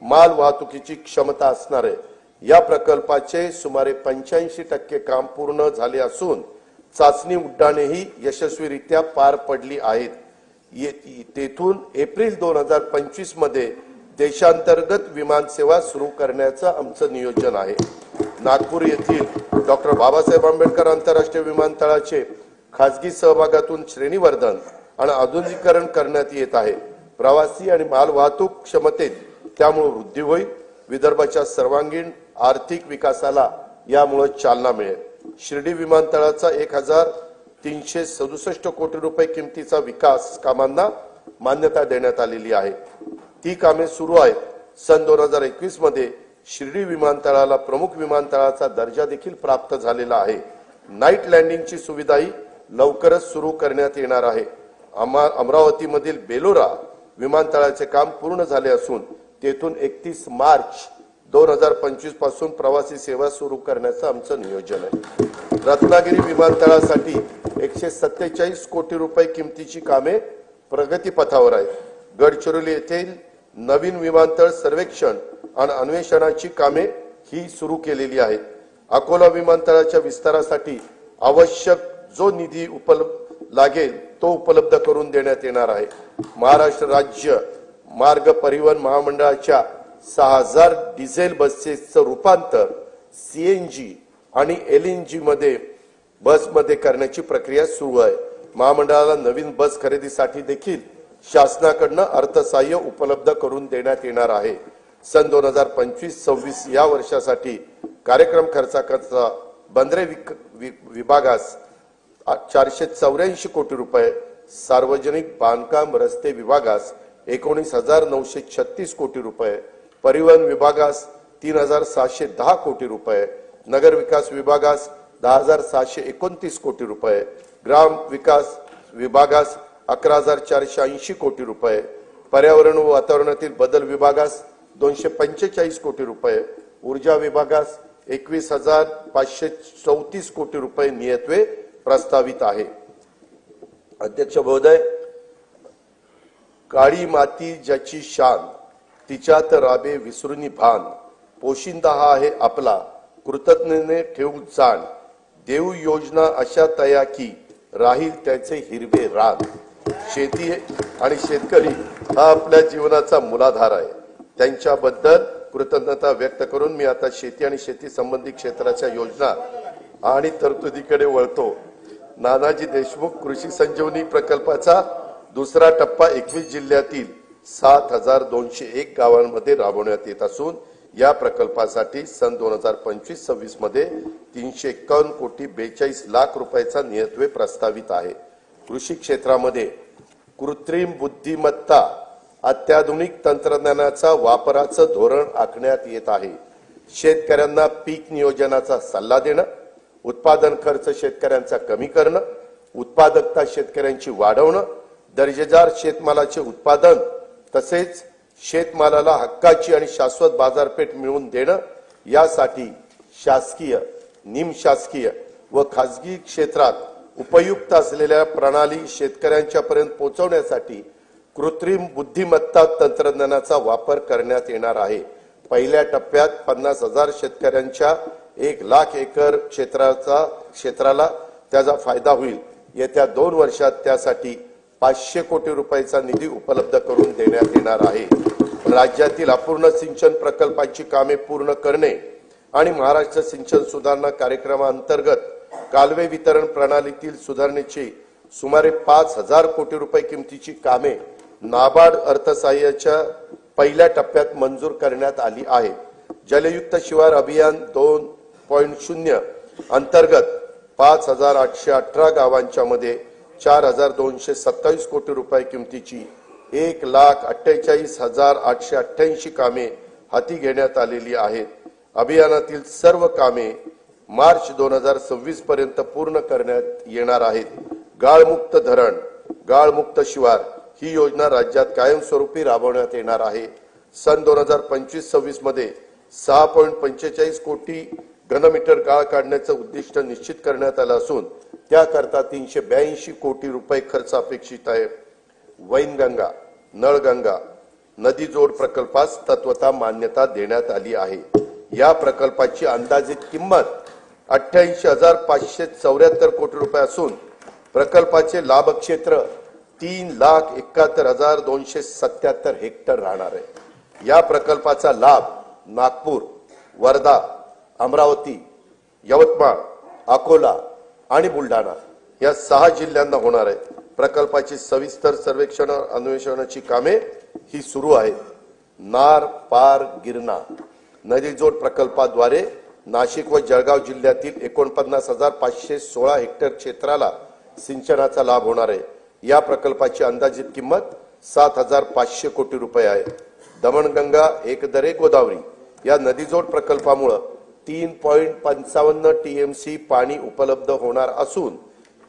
माल वाहतुकीची क्षमता असणार आहे। या प्रकल्पाचे सुमारे 85% काम पूर्ण झाले असून चाचणी उड्डाणेही यशस्वीरित्या पार पडली आहेत। तेथून एप्रिल 2025 मध्ये देशांतर्गत विमानसेवा सुरू करण्याचं आमचं नियोजन आहे। नागपूर येथील डॉक्टर बाबासाहेब आंबेडकर आंतरराष्ट्रीय विमानतळाचे खासगी सहभागातून श्रेणीवर्धन आणि आधुनिकीकरण करण्यात येत आहे। प्रवासी आणि माल वाहतूक क्षमतेत त्यामुळे वृद्धी होईल। विदर्भाच्या सर्वांगीण आर्थिक विकासाला यामुळे चालना मिळेल। शिर्डी विमानतळाचा 1,367 कोटी रुपये किमतीचा विकास कामांना मान्यता देण्यात आलेली आहे। ती कामे सुरू आहेत। सन 2021 मध्ये शिर्डी विमानतळाला प्रमुख विमानतळाचा दर्जा देखील प्राप्त झालेला आहे। नाईट लँडिंगची सुविधाही लवकरच सुरू करण्यात येणार आहे। अमरावतीमधील बेलोरा विमानतळाचे काम पूर्ण झाले असून तेथून 31 मार्च 2025 पासून प्रवासी सेवा सुरू करण्याचं आमचं नियोजन आहे। रत्नागिरी विमानतळासाठी 147 कोटी रुपये किमतीची कामे प्रगतीपथावर आहेत। गडचिरोली येथील नवीन विमानतळ सर्वेक्षण आणि अन्वेषणाची कामे ही सुरू केलेली आहेत। अकोला विमानतळाच्या विस्तारासाठी आवश्यक जो निधी लागेल तो उपलब्ध करून देण्यात येणार आहे। महाराष्ट्र राज्य मार्ग परिवहन महामंडळाच्या 6000 डिझेल बसेसचं रूपांतर CNG आणि LNG बसमध्ये करण्याची प्रक्रिया सुरू आहे। महामंडळाला नवीन बस खरेदीसाठी देखील शासनाकडून अर्थसहाय्य उपलब्ध करून देण्यात येणार आहे। सन 2025-26 या वर्षासाठी कार्यक्रम खर्चाचा बंदरे विभागास 484 कोटी रुपये, सार्वजनिक बांधकाम रस्ते विभागास 19,936 कोटी रुपये, परिवहन विभागास 3,710 कोटी रुपये, नगर विकास विभागास 10,729 कोटी रुपये, ग्राम विकास विभागास 11,480 कोटी रुपये, पर्यावरण व वातावरणातील बदल विभागास 245 कोटी रुपये, ऊर्जा विभागास 21,534 कोटी रुपये नियतवे प्रस्तावित आहे। अध्यक्ष महोदय, काळी माती ज्याची शान तिच्यात राबे विसरुनी भान, पोशिंदा हा आहे आपला कृतज्ञतेने ठेवू जाण, देऊ योजना अशा तया की राहील त्याचे हिरवे रान। शेती आणि शेतकरी हा आपल्या जीवनाचा मूलाधार आहे, त्यांच्याबद्दल कृतज्ञता व्यक्त करून मी आता शेती आणि शेती संबंधी क्षेत्राच्या योजना आणि तरतुदीकडे वळतो। नानाजी देशमुख कृषी संजीवनी प्रकल्पाचा दुसरा टप्पा 21 जिल्ह्यातील 7201 गावांमध्ये राबवण्यात येत असून या प्रकल्पासाठी सन 2025-26 मध्ये 351 कोटी 42 लाख रुपयाचा नियतव्यय प्रस्तावित आहे। कृषी क्षेत्रामध्ये कृत्रिम बुद्धिमत्ता अत्याधुनिक तंत्रज्ञानाचा वापराचं धोरण आखण्यात येत आहे। शेतकऱ्यांना पीक नियोजनाचा सल्ला देणं, उत्पादन खर्च शेतकऱ्यांचा कमी करणं, उत्पादकता शेतकऱ्यांची वाढवणं, दर्जेदार शेतमालाचे उत्पादन तसेच शेतमालाला हक्काची आणि शाश्वत बाजारपेठ मिळवून देणं यासाठी शासकीय, निमशासकीय व खासगी क्षेत्रात उपयुक्त असलेल्या प्रणाली शेतकऱ्यांच्या पर्यंत पोहोचवण्यासाठी कृत्रिम बुद्धिमत्ता तंत्रज्ञानाचा वापर करण्यात येणार आहे। पहिल्या टप्प्यात 50,000 शेतकऱ्यांच्या 1 लाख एकर क्षेत्राला त्याचा फायदा होईल। येत्या 2 वर्षात त्यासाठी 500 कोटी रुपयाचा निधी उपलब्ध करून देण्यात येणार आहे। राज्यातील अपूर्ण सिंचन प्रकल्पांची कामे पूर्ण करणे आणि महाराष्ट्र सिंचन सुधारणा कार्यक्रमांतर्गत कालवे वितरण प्रणालीतील सुधारणेची सुमारे 5,000 कोटी रुपये किमतीची कामे नाबार्ड अर्थसहाय्याच्या पहिल्या टप्प्यात मंजूर करण्यात आली आहे। जलयुक्त शिवार अभियान 2.0 अंतर्गत 5,818 गावांच्या मध्ये 4,227 कोटी रुपये किमतीची 1,48,888 कामे हाती घेण्यात आलेली आहेत। अभियानातील सर्व कामे मार्च 2026 पर्यंत पूर्ण करण्यात येणार आहेत। गाळमुक्त धरण, गाळमुक्त शिवार ही योजना राज्यात कायमस्वरूपी राबवण्यात येणार आहे। सन 2025-26 मध्ये 6.45 कोटी घनमीटर गाळ काढण्याचं उद्दिष्ट निश्चित करण्यात आलं असून त्याकरता 382 कोटी रुपये खर्च अपेक्षित आहे। वैनगंगा, नळगंगा नदी जोड प्रकल्पास तत्वतः मान्यता देण्यात आली आहे। या प्रकल्पाची अंदाजित किंमत 88,574 कोटी रुपये असून प्रकल्पाचे लाभ क्षेत्र 3,71,277 हेक्टर राहणार आहे। या प्रकल्पाचा लाभ नागपूर, वर्धा, अमरावती, यवतमाळ, अकोला आणि बुलढाणा या 6 जिल्ह्यांना होणार आहे। प्रकल्पाची सविस्तर सर्वेक्षण अन्वेषणाची कामे ही सुरू आहेत। नार पार गिरणा नदी जोड प्रकल्पाद्वारे नाशिक व जळगाव जिल्ह्यातील 49,516 हेक्टर क्षेत्राला सिंचनाचा लाभ होणार आहे। या प्रकल्पाची अंदाजित किंमत 7,500 कोटी रुपये आहे। दमणगंगा एकदरे गोदावरी या नदीजोड प्रकल्पामुळे 3.55 TMC पाणी उपलब्ध होणार असून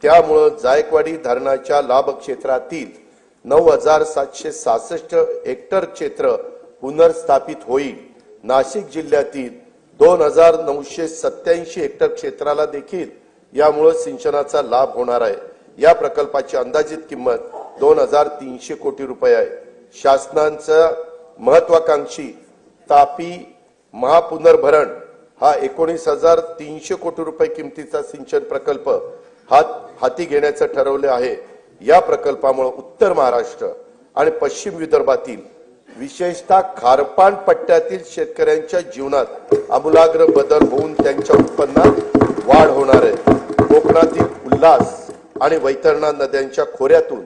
त्यामुळे जायकवाडी धरणाच्या लाभ क्षेत्रातील 9,766 हेक्टर क्षेत्र पुनर्स्थापित होईल। नाशिक जिल्ह्यातील 2,987 हेक्टर क्षेत्राला देखील यामुळे सिंचनाचा लाभ होणार आहे। या प्रकल्पाची अंदाजित किंमत 2,300 कोटी रुपये आहे। शासनाचा महत्वाकांक्षी तापी महापुनर्भरण हा 19,300 कोटी रुपये किमतीचा सिंचन प्रकल्प हाती घेण्याचे ठरवले आहे। या प्रकल्पामुळे उत्तर महाराष्ट्र आणि पश्चिम विदर्भातील विशेषतः खारपान पट्ट्यातील शेतकऱ्यांच्या जीवनात आमूलाग्र बदल होऊन त्यांच्या उत्पन्नात वाढ होणार आहे। कोकणातील उल्हास आणि वैतरणा नद्यांच्या खोऱ्यातून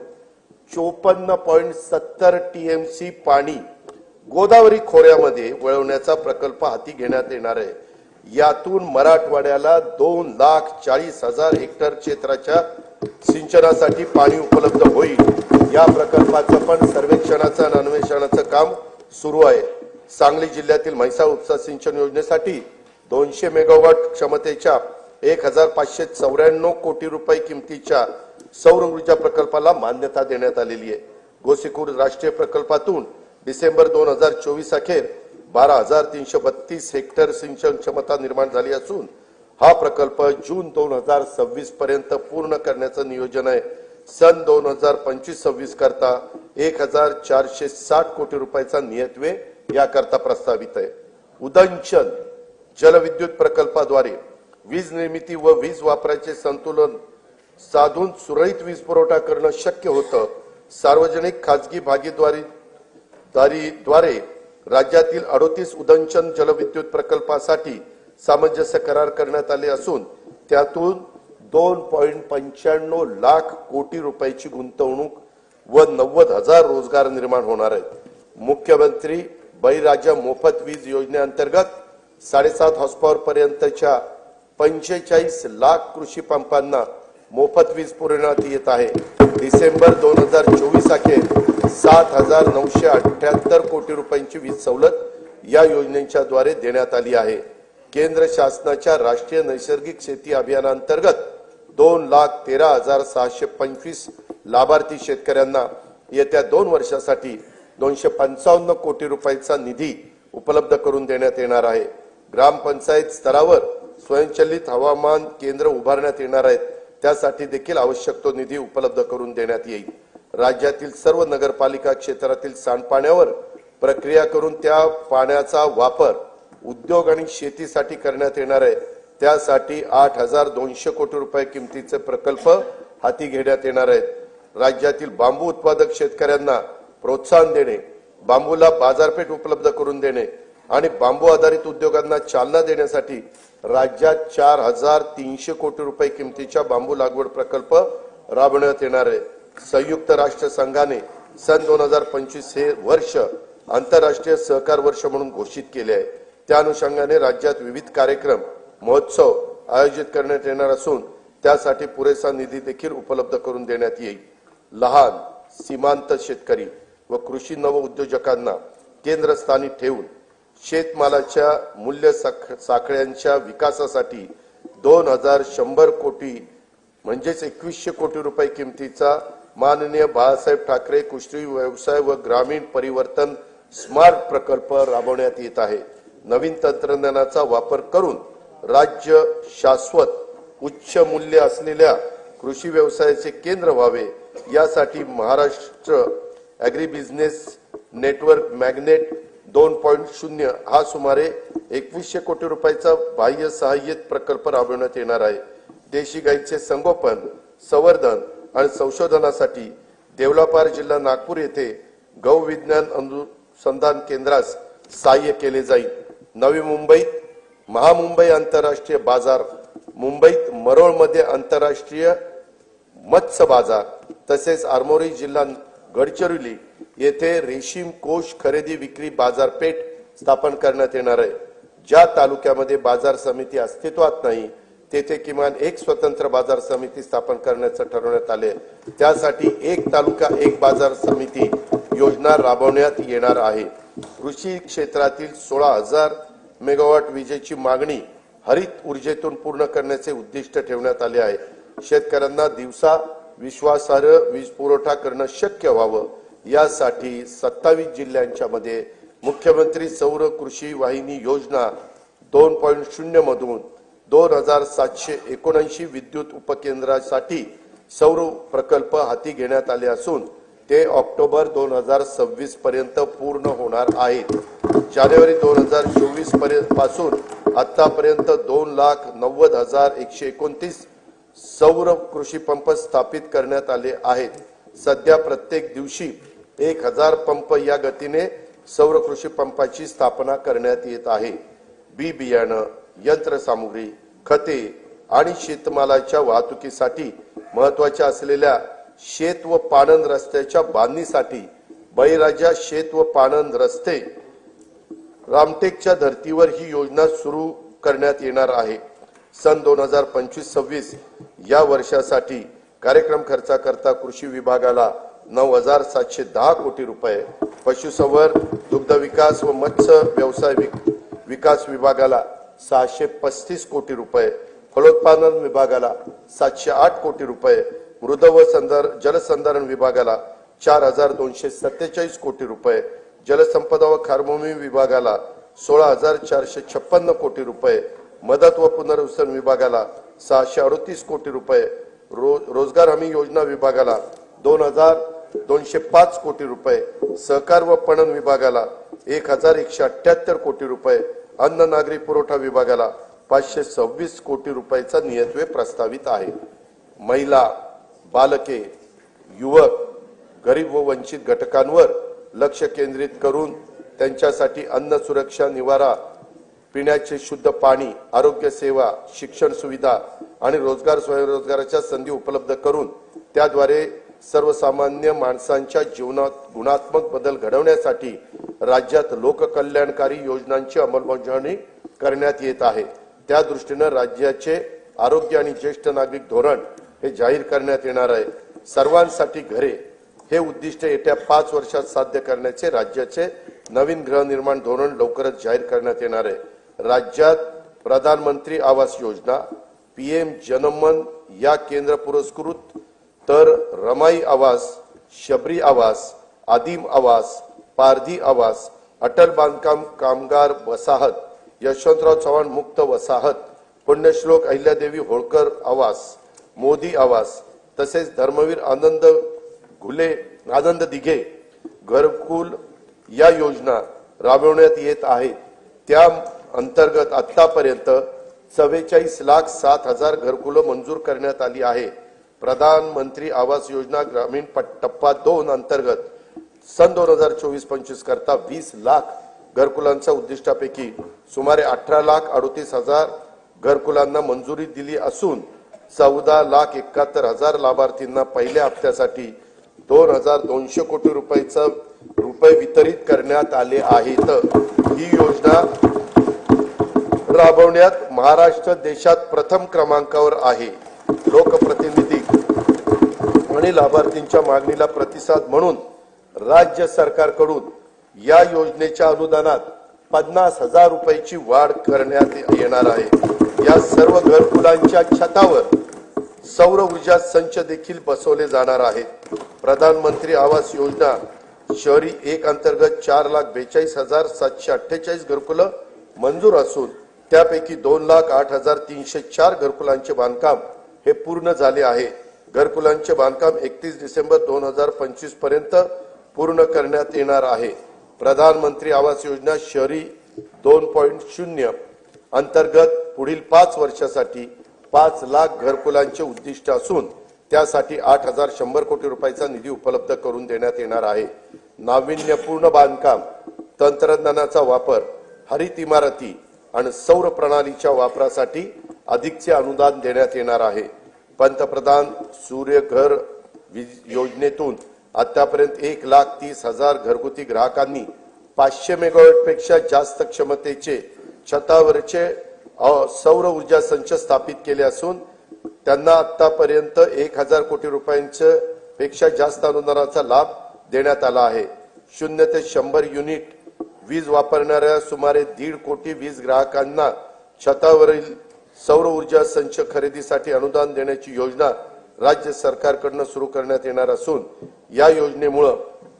54.70 टीएमसी पाणी गोदावरी खोऱ्यामध्ये वळवण्याचा प्रकल्प हाती घेण्यात येणार आहे। यातून मराठवाड्याला 2,40,000 हेक्टर क्षेत्राच्या सिंचनासाठी पाणी उपलब्ध होईल। या प्रकल्पाचं पण सर्वेक्षणाचं आणि अन्वेषणाचं काम सुरू आहे। सांगली जिल्ह्यातील म्हैसाळ उपसा सिंचन योजनेसाठी 200 मेगावॉट क्षमतेच्या 1,594 कोटी रुपये किमतीच्या सौर ऊर्जा प्रकल्पाला मान्यता देण्यात आलेली आहे। गोसीखुर्द राष्ट्रीय प्रकल्पातून डिसेंबर 2024 अखेर 12,332 हेक्टर सिंचन क्षमता निर्माण झाली असून हा प्रकल्प जून 2026 पर्यंत पूर्ण करण्याचं नियोजन आहे। सन 2025-26 करता 1,460 कोटी रुपयाचा नियतव्यय याकरता प्रस्तावित आहे। उदंचन जलविद्युत प्रकल्पाद्वारे वीज निर्मिती व वीज वापराचे संतुलन साधून सुरळीत वीज पुरवठा करणं शक्य होतं। सार्वजनिक खासगी भागीदारीद्वारे राज्यातील 38 उदंचन जलविद्युत प्रकल्पासाठी सामंजस्य करार करण्यात आले असून त्यातून 2.95 लाख कोटी रुपयाची गुंतवणूक व 90,000 रोजगार निर्माण होणार आहेत। मुख्यमंत्री बळीराजा मोफत वीज योजनेअंतर्गत 7.5 हॉर्सपॉवर पर्यंतच्या 45 लाख कृषी पंपांना मोफत वीज पुरवण्यात येत आहे। डिसेंबर 2024 अखेर 7,978 कोटी रुपयांची वीज सवलत या योजनेच्या द्वारे देण्यात आली आहे। केंद्र शासनाच्या राष्ट्रीय नैसर्गिक शेती अभियानांतर्गत 2,13,625 लाभार्थी शेतकऱ्यांना येत्या 2 वर्षासाठी 255 कोटी रुपयांचा निधी उपलब्ध करून देण्यात येणार आहे। ग्रामपंचायत स्तरावर स्वयंचलित हवामान केंद्र उभारण्यात येणार आहेत। त्यासाठी देखील आवश्यक तो निधी उपलब्ध करून देण्यात येईल। राज्यातील सर्व नगरपालिका क्षेत्रातील सांडपाण्यावर प्रक्रिया करून त्या पाण्याचा वापर उद्योग आणि शेतीसाठी करण्यात येणार आहे। त्यासाठी 8,200 कोटी रुपये किमतीचे प्रकल्प हाती घेण्यात येणार आहेत। राज्यातील बांबू उत्पादक शेतकऱ्यांना प्रोत्साहन देणे, बांबूला बाजारपेठ उपलब्ध करून देणे आणि बांबू आधारित उद्योगांना चालना देण्यासाठी राज्यात 4,300 कोटी रुपये किमतीच्या बांबू लागवड प्रकल्प राबवण्यात येणार आहे। संयुक्त राष्ट्र संघाने सन 2025 हे वर्ष आंतरराष्ट्रीय सहकार वर्ष म्हणून घोषित केले आहे। त्या अनुषंगाने राज्यात विविध कार्यक्रम महोत्सव आयोजित करण्यात येणार असून त्यासाठी पुरेसा निधी देखील उपलब्ध करून देण्यात येईल। लहान सीमांत शेतकरी व कृषी नव उद्योजकांना केंद्रस्थानी ठेवून शेतमालाच्या मूल्य साखळ्यांच्या विकासासाठी 2,100 कोटी म्हणजेच 2100 कोटी रुपये किमतीचा माननीय बाळासाहेब ठाकरे कृषी व्यवसाय व ग्रामीण परिवर्तन स्मार्ट प्रकल्प राबवण्यात येत आहे। नवीन तंत्रज्ञानाचा वापर करून राज्य शाश्वत उच्च मूल्य असलेल्या कृषी व्यवसायाचे केंद्र व्हावे यासाठी Maharashtra agri business network magnet 2.0 हा सुमारे 2100 कोटी रुपयाचा बाह्य सहाय्यित प्रकल्प राबवण्यात येणार आहे। देशी गाईचे संगोपन, संवर्धन आणि संशोधनासाठी देवलापार जिल्हा नागपूर येथे गौ विज्ञान अनुसंधान केंद्रास सहाय्य केले जाईल। नवी मुंबईत महामुंबई आंतरराष्ट्रीय बाजार, मुंबईत मरोळमध्ये आंतरराष्ट्रीय मत्स्य बाजार तसेच आरमोरी जिल्हा गडचिरोली येथे रेशीम कोष खरेदी विक्री बाजारपेठ स्थापन करण्यात येणार आहे। ज्या तालुक्यामध्ये बाजार समिती अस्तित्वात नाही तेथे किमान एक स्वतंत्र बाजार समिती स्थापन करण्याचे ठरवण्यात आले। त्यासाठी एक तालुका एक बाजार समिती योजना राबवण्यात येणार आहे। कृषी क्षेत्रातील 16,000 मेगावॉट विजेची मागणी हरित ऊर्जेतून पूर्ण करण्याचे उद्दिष्ट ठेवण्यात आले आहे। शेतकऱ्यांना दिवसा विश्वासार्ह वीज पुरवठा करणं शक्य व्हावं यासाठी 27 जिल्ह्यांच्या मध्ये मुख्यमंत्री सौर कृषी वाहिनी योजना 2.0 मधून 2779 विद्युत उपकेंद्रासाठी सौर प्रकल्प हाती घेण्यात आले असून ते ऑक्टोबर 2026 पर्यंत पूर्ण होणार आहेत। जानेवारी 2024 पासून आतापर्यंत 2,90,129 सौर कृषी पंप स्थापित करण्यात आले आहेत। सध्या प्रत्येक दिवशी 1000 पंप या गतीने सौर कृषी पंपाची स्थापना करण्यात येत आहे। बी बियाणं, यंत्रसामुग्री, खते आणि शेतमालाच्या वाहतुकीसाठी महत्त्वाच्या असलेल्या शेत व पाणंद रस्त्याच्या बांधणीसाठी बळीराजा शेत व पाणंद रस्ते रामटेकच्या धर्तीवर ही योजना सुरू करण्यात येणार आहे। सन 2025-26 या वर्षासाठी कार्यक्रम खर्चाकरता कृषी विभागाला 9,710 कोटी रुपये, पशुसंवर्धन, दुग्ध विकास व मत्स्य व्यवसाय विकास विभागाला 635 कोटी रुपये, फलोत्पादन विभागाला 708 कोटी रुपये, मृद व जलसंधारण विभागाला 4,247 कोटी रुपये, जलसंपदा व खारभूमी विभागाला 16,456 कोटी रुपये, मदत व पुनर्वसन विभागाला 638 कोटी रुपये, रोजगार हमी योजना विभागाला 2,205 कोटी रुपये, सहकार व पणन विभागाला 1,178 कोटी रुपये, अन्न नागरी पुरवठा विभागाला 526 कोटी रुपयाचा नियतव्यय प्रस्तावित आहे। महिला, बालके, युवक, गरीब व वंचित घटकांवर लक्ष केंद्रित करून त्यांच्यासाठी अन्न सुरक्षा, निवारा, पिण्याचे शुद्ध पाणी, आरोग्य सेवा, शिक्षण सुविधा आणि रोजगार स्वयंरोजगाराच्या संधी उपलब्ध करून त्याद्वारे सर्वसामान्य माणसांच्या जीवनात गुणात्मक बदल घडवण्यासाठी राज्यात लोककल्याणकारी योजनांची अंमलबजावणी करण्यात येत आहे। त्या दृष्टीने राज्याचे आरोग्य आणि ज्येष्ठ नागरिक धोरण हे जाहीर करण्यात येणार आहे। सर्वांसाठी घरे हे उद्दिष्ट येत्या 5 वर्षात साध्य करण्याचे राज्याचे नवीन गृहनिर्माण धोरण लवकरच जाहीर करण्यात येणार आहे। राज्यात प्रधानमंत्री आवास योजना, पीएम जनमन या केंद्र पुरस्कृत तर रमाई आवास, शबरी आवास, आदिम आवास, पारधी आवास, अटल बांधकाम कामगार वसाहत, यशवंतराव चव्हाण मुक्त वसाहत, पुण्यश्लोक अहिल्यादेवी होळकर आवास, मोदी आवास तसेच धर्मवीर आनंद दिघे घरकुल या योजना राबवण्यात येत आहेत। त्या अंतर्गत आतापर्यंत 44,07,000 घरकुलं मंजूर करण्यात आली आहे। प्रधानमंत्री आवास योजना ग्रामीण टप्पा 2 अंतर्गत सन 2024-25 करता 20 लाख घरकुलांच्या उद्दिष्टापैकी सुमारे 18,38,000 घरकुलांना मंजुरी दिली असून 14,71,000 लाभार्थींना पहिल्या हप्त्यासाठी 2,200 कोटी रुपये वितरित करण्यात आले आहेत। ही योजना राबवण्यात महाराष्ट्र देशात प्रथम क्रमांकावर आहे। लोकप्रतिनिधी आणि लाभार्थींच्या मागणीला प्रतिसाद म्हणून राज्य सरकारकडून या योजनेच्या अनुदानात 50,000 रुपयाची वाढ करण्यात येणार आहे। या सर्व घरकुलांच्या छतावर सौर ऊर्जा संच देखील बसवले जाणार आहेत। प्रधानमंत्री आवास योजना शहरी 1 अंतर्गत 4,42,748 घरकुलं मंजूर असून त्यापैकी 2,08,304 घरकुलांचे बांधकाम हे पूर्ण झाले आहे। घरकुलांचे बांधकाम 31 डिसेंबर 2025 पर्यंत पूर्ण करण्यात येणार आहे। प्रधानमंत्री आवास योजना शहरी 2.0 अंतर्गत पुढील 5 वर्षासाठी 5 लाख घरकुलांचे उद्दिष्ट असून त्यासाठी 8,100 कोटी रुपयाचा निधी उपलब्ध करून देण्यात येणार आहे। नाविन्यपूर्ण बांधकाम, तंत्रज्ञानाचा वापर, हरित इमारती आणि सौर प्रणालीच्या वापरासाठी अधिकचे अनुदान देण्यात येणार आहे। पंतप्रधान सूर्यघर योजनेतून आतापर्यंत 1,30,000 घरगुती ग्राहकांनी 500 मेगावॉट पेक्षा जास्त क्षमतेचे छतावरचे सौर ऊर्जा संच स्थापित केले असून त्यांना आतापर्यंत 1,000 कोटी रुपयांच्या पेक्षा जास्त अनुदानाचा लाभ देण्यात आला आहे। 0 ते 100 युनिट वीज वापरणाऱ्या सुमारे 1.5 कोटी वीज ग्राहकांना छतावरील सौर ऊर्जा संच खरेदीसाठी अनुदान देण्याची योजना राज्य सरकारकडून सुरू करण्यात येणार असून या योजनेमुळे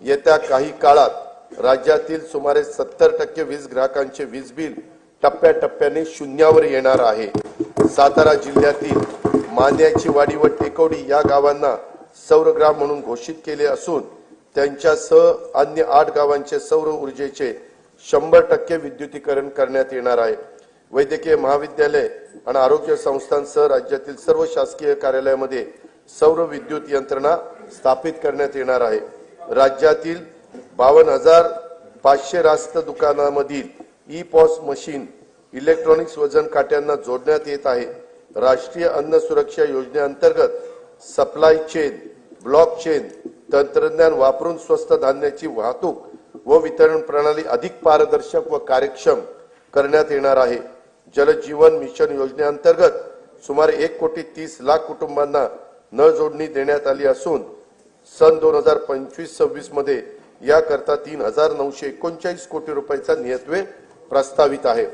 येत्या काही काळात राज्यातील सुमारे 70% वीज ग्राहकांचे वीज बिल टप्प्याटप्प्याने शून्यावर येणार आहे। सातारा जिल्ह्यातील मांद्याची वाडी व टेकवडी या गावांना सौरग्राम म्हणून घोषित केले असून त्यांच्यासह अन्य 8 गावांचे सौर ऊर्जेचे 100% विद्युतीकरण करण्यात येणार आहे। वैद्यकीय महाविद्यालय आणि आरोग्य संस्थांसह राज्यातील सर्व शासकीय कार्यालयामध्ये सौर विद्युत यंत्रणा स्थापित करण्यात येणार आहे। राज्यातील 52,500 रास्त दुकानांमधील ई-पॉस मशीन इलेक्ट्रॉनिक्स वजन काट्यांना जोडण्यात येत आहे। राष्ट्रीय अन्न सुरक्षा योजनेअंतर्गत सप्लाय चेन ब्लॉक चेन तंत्रज्ञान वापरून स्वस्त धान्याची वाहतूक व वितरण प्रणाली अधिक पारदर्शक व कार्यक्षम करण्यात येणार आहे। जल जीवन मिशन योजनेअंतर्गत सुमारे 1,30,00,000 कुटुंबांना नळ जोडणी देण्यात आली असून सन 2025-26 मध्ये याकरता 3,939 कोटी रुपयाचा नियतव्यय प्रस्तावित आहे।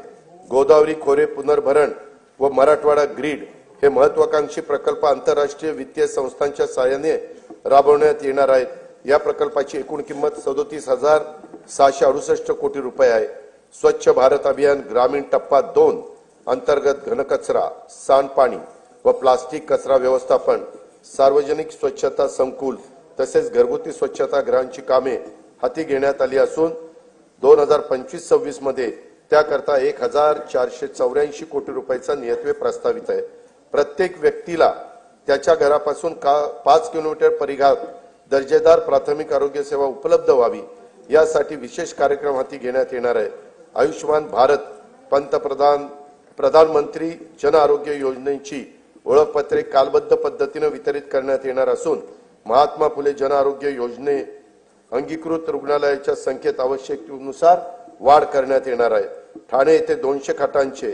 गोदावरी खोरे पुनर्भरण व मराठवाडा ग्रीड हे महत्वाकांक्षी प्रकल्प आंतरराष्ट्रीय वित्तीय संस्थांच्या सहाय्याने राबवण्यात येणार आहेत। या प्रकल्पाची एकूण किंमत 37,668 कोटी रुपये आहे। स्वच्छ भारत अभियान ग्रामीण टप्पा 2 अंतर्गत घनकचरा, सांडपाणी व प्लास्टिक कचरा व्यवस्थापन, सार्वजनिक स्वच्छता संकुल तसेच घरगुती स्वच्छता गृहांची कामे हाती घेण्यात आली असून 2025-26 मध्ये त्याकरता 1,484 कोटी रुपयाचा नियतव्यय प्रस्तावित आहे। प्रत्येक व्यक्तीला त्याच्या घरापासून 5 किलोमीटर परिघात दर्जेदार प्राथमिक आरोग्य सेवा उपलब्ध व्हावी यासाठी विशेष कार्यक्रम हाती घेण्यात येणार आहे। आयुष्मान भारत प्रधानमंत्री जन आरोग्य योजनेची ओळखपत्रे कालबद्ध पद्धतीने वितरित करण्यात येणार असून महात्मा फुले जन आरोग्य योजने अंगीकृत रुग्णालयाच्या संख्येत आवश्यकतेनुसार वाढ करण्यात येणार आहे। ठाणे येथे 200 खाटांचे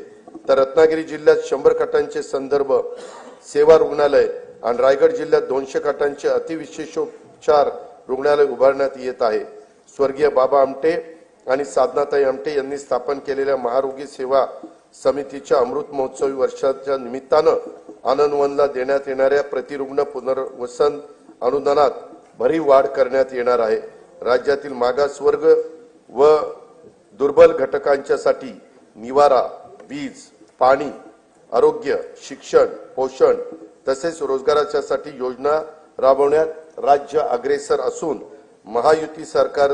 तर रत्नागिरी जिल्ह्यात 100 खाटांचे संदर्भ सेवा रुग्णालय आणि रायगड जिल्ह्यात 200 खाटांचे अतिविशेषोपचार रुग्णालय उभारण्यात येत आहे। स्वर्गीय बाबा आमटे आणि साधनाताई आमटे यांनी स्थापन केलेल्या महारोगी सेवा समितीच्या अमृत महोत्सवी वर्षाच्या निमित्तानं आनंदवनला देण्यात येणाऱ्या प्रतिरुग्ण पुनर्वसन अनुदानात भरीव वाढ करण्यात येणार आहे। राज्यातील मागासवर्ग व दुर्बल घटकांच्यासाठी निवारा, वीज, पाणी, आरोग्य, शिक्षण, पोषण तसेच रोजगाराच्यासाठी योजना राबवण्यात राज्य अग्रेसर असून महायुती सरकार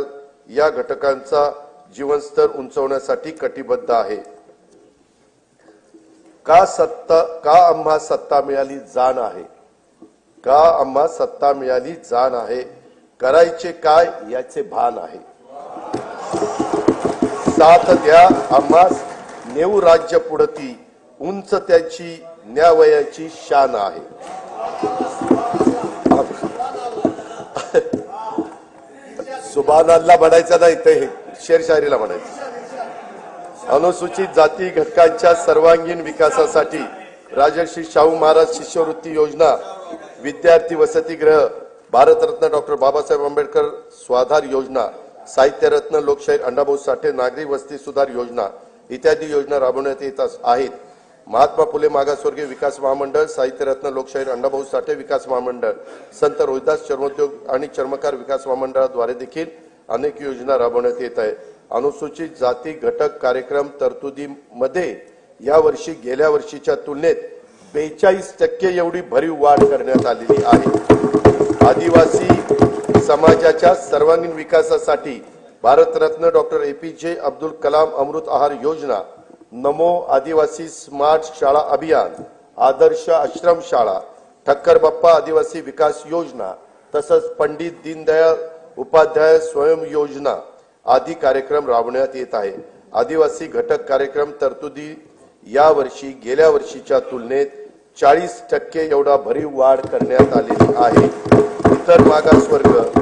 या घटकांचा जीवनस्तर उंचावण्यासाठी कटिबद्ध आहे। का आम्हा सत्ता मिळाली जाण आहे, का आम्हा सत्ता मिळाली जाण आहे, करायचे काय याचे भान आहे। साथ द्या आम्हास नेऊ राज्य पुढती, उंच त्याची न्यावयाची शान आहे। सुभान अल्लाह म्हणायचं नाही, ते शेरशायरीला म्हणायचं। अनुसूचित जाती घटकांच्या सर्वांगीण विकासासाठी राजर्षी शाहू महाराज शिष्यवृत्ती योजना, विद्यार्थी वसतिगृह, भारतरत्न डॉक्टर बाबासाहेब आंबेडकर स्वाधार योजना, साहित्यरत्न लोकशाहीर अण्णाभाऊ साठे नागरी वस्ती सुधार योजना इत्यादी योजना राबवण्यात येत आहेत। महात्मा फुले मागासवर्गीय विकास महामंडळ, साहित्यरत्न लोकशाहीर अण्णाभाऊ साठे विकास महामंडळ, संत रोहिदास चर्मोद्योग आणि चर्मकार विकास महामंडळाद्वारे देखील अनेक योजना राबवण्यात येत आहेत। अनुसूचित जाती घटक कार्यक्रम तरतुदीमध्ये यावर्षी गेल्या वर्षीच्या तुलनेत 42% एवढी भरीव वाढ करण्यात आलेली आहे। आदिवासी समाजाच्या सर्वांगीण विकासासाठी भारतरत्न डॉक्टर APJ अब्दुल कलाम अमृत आहार योजना, नमो आदिवासी स्मार्ट शाळा अभियान, आदर्श आश्रम शाळा, ठक्कर बाप्पा आदिवासी विकास योजना तसंच पंडित दीनदयाळ उपाध्याय स्वयं योजना आदी कार्यक्रम राबवण्यात येत आहे। आदिवासी घटक कार्यक्रम तरतुदी यावर्षी गेल्या वर्षीच्या तुलनेत 40% एवढा भरीव वाढ करण्यात आलेली आहे। इतर मागासवर्ग,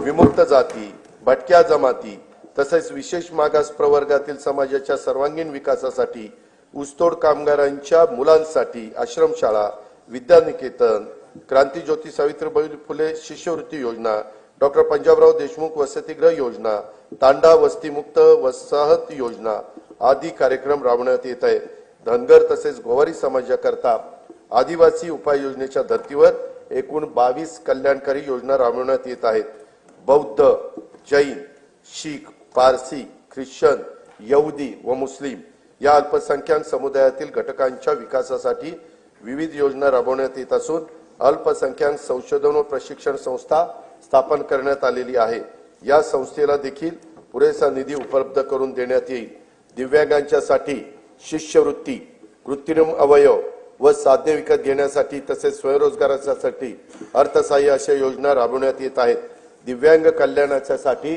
विमुक्त जाती, भटक्या जमाती तसेच विशेष मागास प्रवर्गातील समाजाच्या सर्वांगीण विकासासाठी ऊसतोड कामगारांच्या मुलांसाठी आश्रमशाळा, विद्यानिकेतन, क्रांतिज्योती सावित्रीबाई फुले शिष्यवृत्ती योजना, डॉक्टर पंजाबराव देशमुख वसतिगृह योजना, तांडा वस्तीमुक्त वसाहत योजना आदी कार्यक्रम राबवण्यात येत आहे। धनगर तसेच गोवारी समाजाकरता आदिवासी उपाययोजनेच्या धर्तीवर एकूण 22 कल्याणकारी योजना राबवण्यात येत आहेत। बौद्ध, जैन, शीख, पारसी, ख्रिश्चन, यहुदी व मुस्लिम या अल्पसंख्याक समुदायातील घटकांच्या विकासासाठी विविध योजना राबवण्यात येत असून अल्पसंख्याक संशोधन व प्रशिक्षण संस्था स्थापन करण्यात आलेली आहे। या संस्थेला देखील पुरेसा निधी उपलब्ध करून देण्यात येईल। दिव्यांगांच्यासाठी शिष्यवृत्ती, कृत्रिम अवयव व साधने विकत घेण्यासाठी तसेच स्वयंरोजगारासाठी अर्थसहाय्य अशा योजना राबवण्यात येत आहेत। दिव्यांग कल्याणासाठी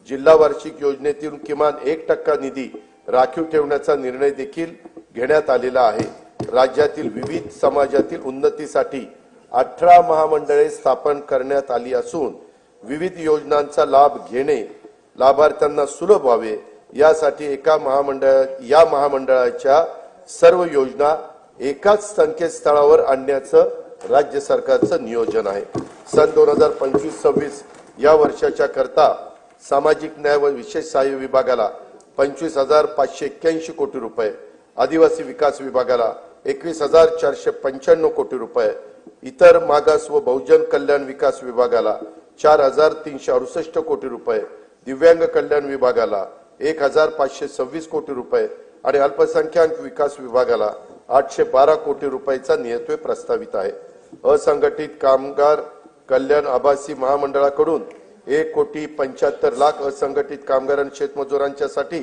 जिल्हा वार्षिक योजनेतून किमान 1% निधी राखीव ठेवण्याचा निर्णय देखील घेण्यात आलेला आहे। राज्यातील विविध समाजातील उन्नतीसाठी 18 महामंडळे स्थापन करण्यात आली असून विविध योजनांचा लाभ घेणे लाभार्थ्यांना सुलभ व्हावे यासाठी या महामंडळाच्या सर्व योजना एकाच संकेतस्थळावर आणण्याचं राज्य सरकारचं नियोजन आहे। सन 2025-26 या वर्षाच्या करता सामाजिक न्याय व विशेष सहाय्य विभागाला 25,581 कोटी रुपये, आदिवासी विकास विभागाला 21,495 कोटी रुपये, इतर मागास व बहुजन कल्याण विकास विभागाला 4,368 कोटी रुपये, दिव्यांग कल्याण विभागाला 1,526 कोटी रुपये आणि अल्पसंख्याक विकास विभागाला 812 कोटी रुपयाचा नियतव्यय प्रस्तावित आहे। असंघटित कामगार कल्याण आभासी महामंडळाकडून 1,75,00,000 असंघटित कामगार आणि शेतमजुरांच्यासाठी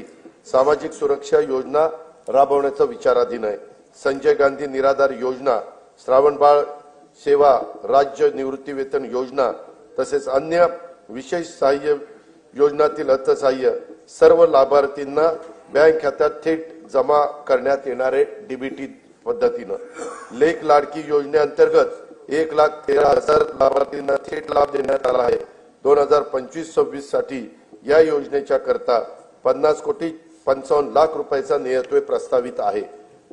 सामाजिक सुरक्षा योजना राबवण्याचा विचाराधीन आहे। संजय गांधी निराधार योजना, श्रावणबाळ सेवा राज्य निवृत्ती वेतन योजना तसेच अन्य विशेष सहाय्य योजनातील अर्थसहाय्य सर्व लाभार्थींना बँक खात्यात थेट जमा करण्यात येणारे डीबीटी पद्धतीने लेख लाडकी योजनेअंतर्गत 1,13,000 लाभार्थींना थेट लाभ देण्यात आला आहे। 2025-26 साठी या योजनेच्या करता 50,55,00,000 रुपयाचा नियतव्यय प्रस्तावित आहे।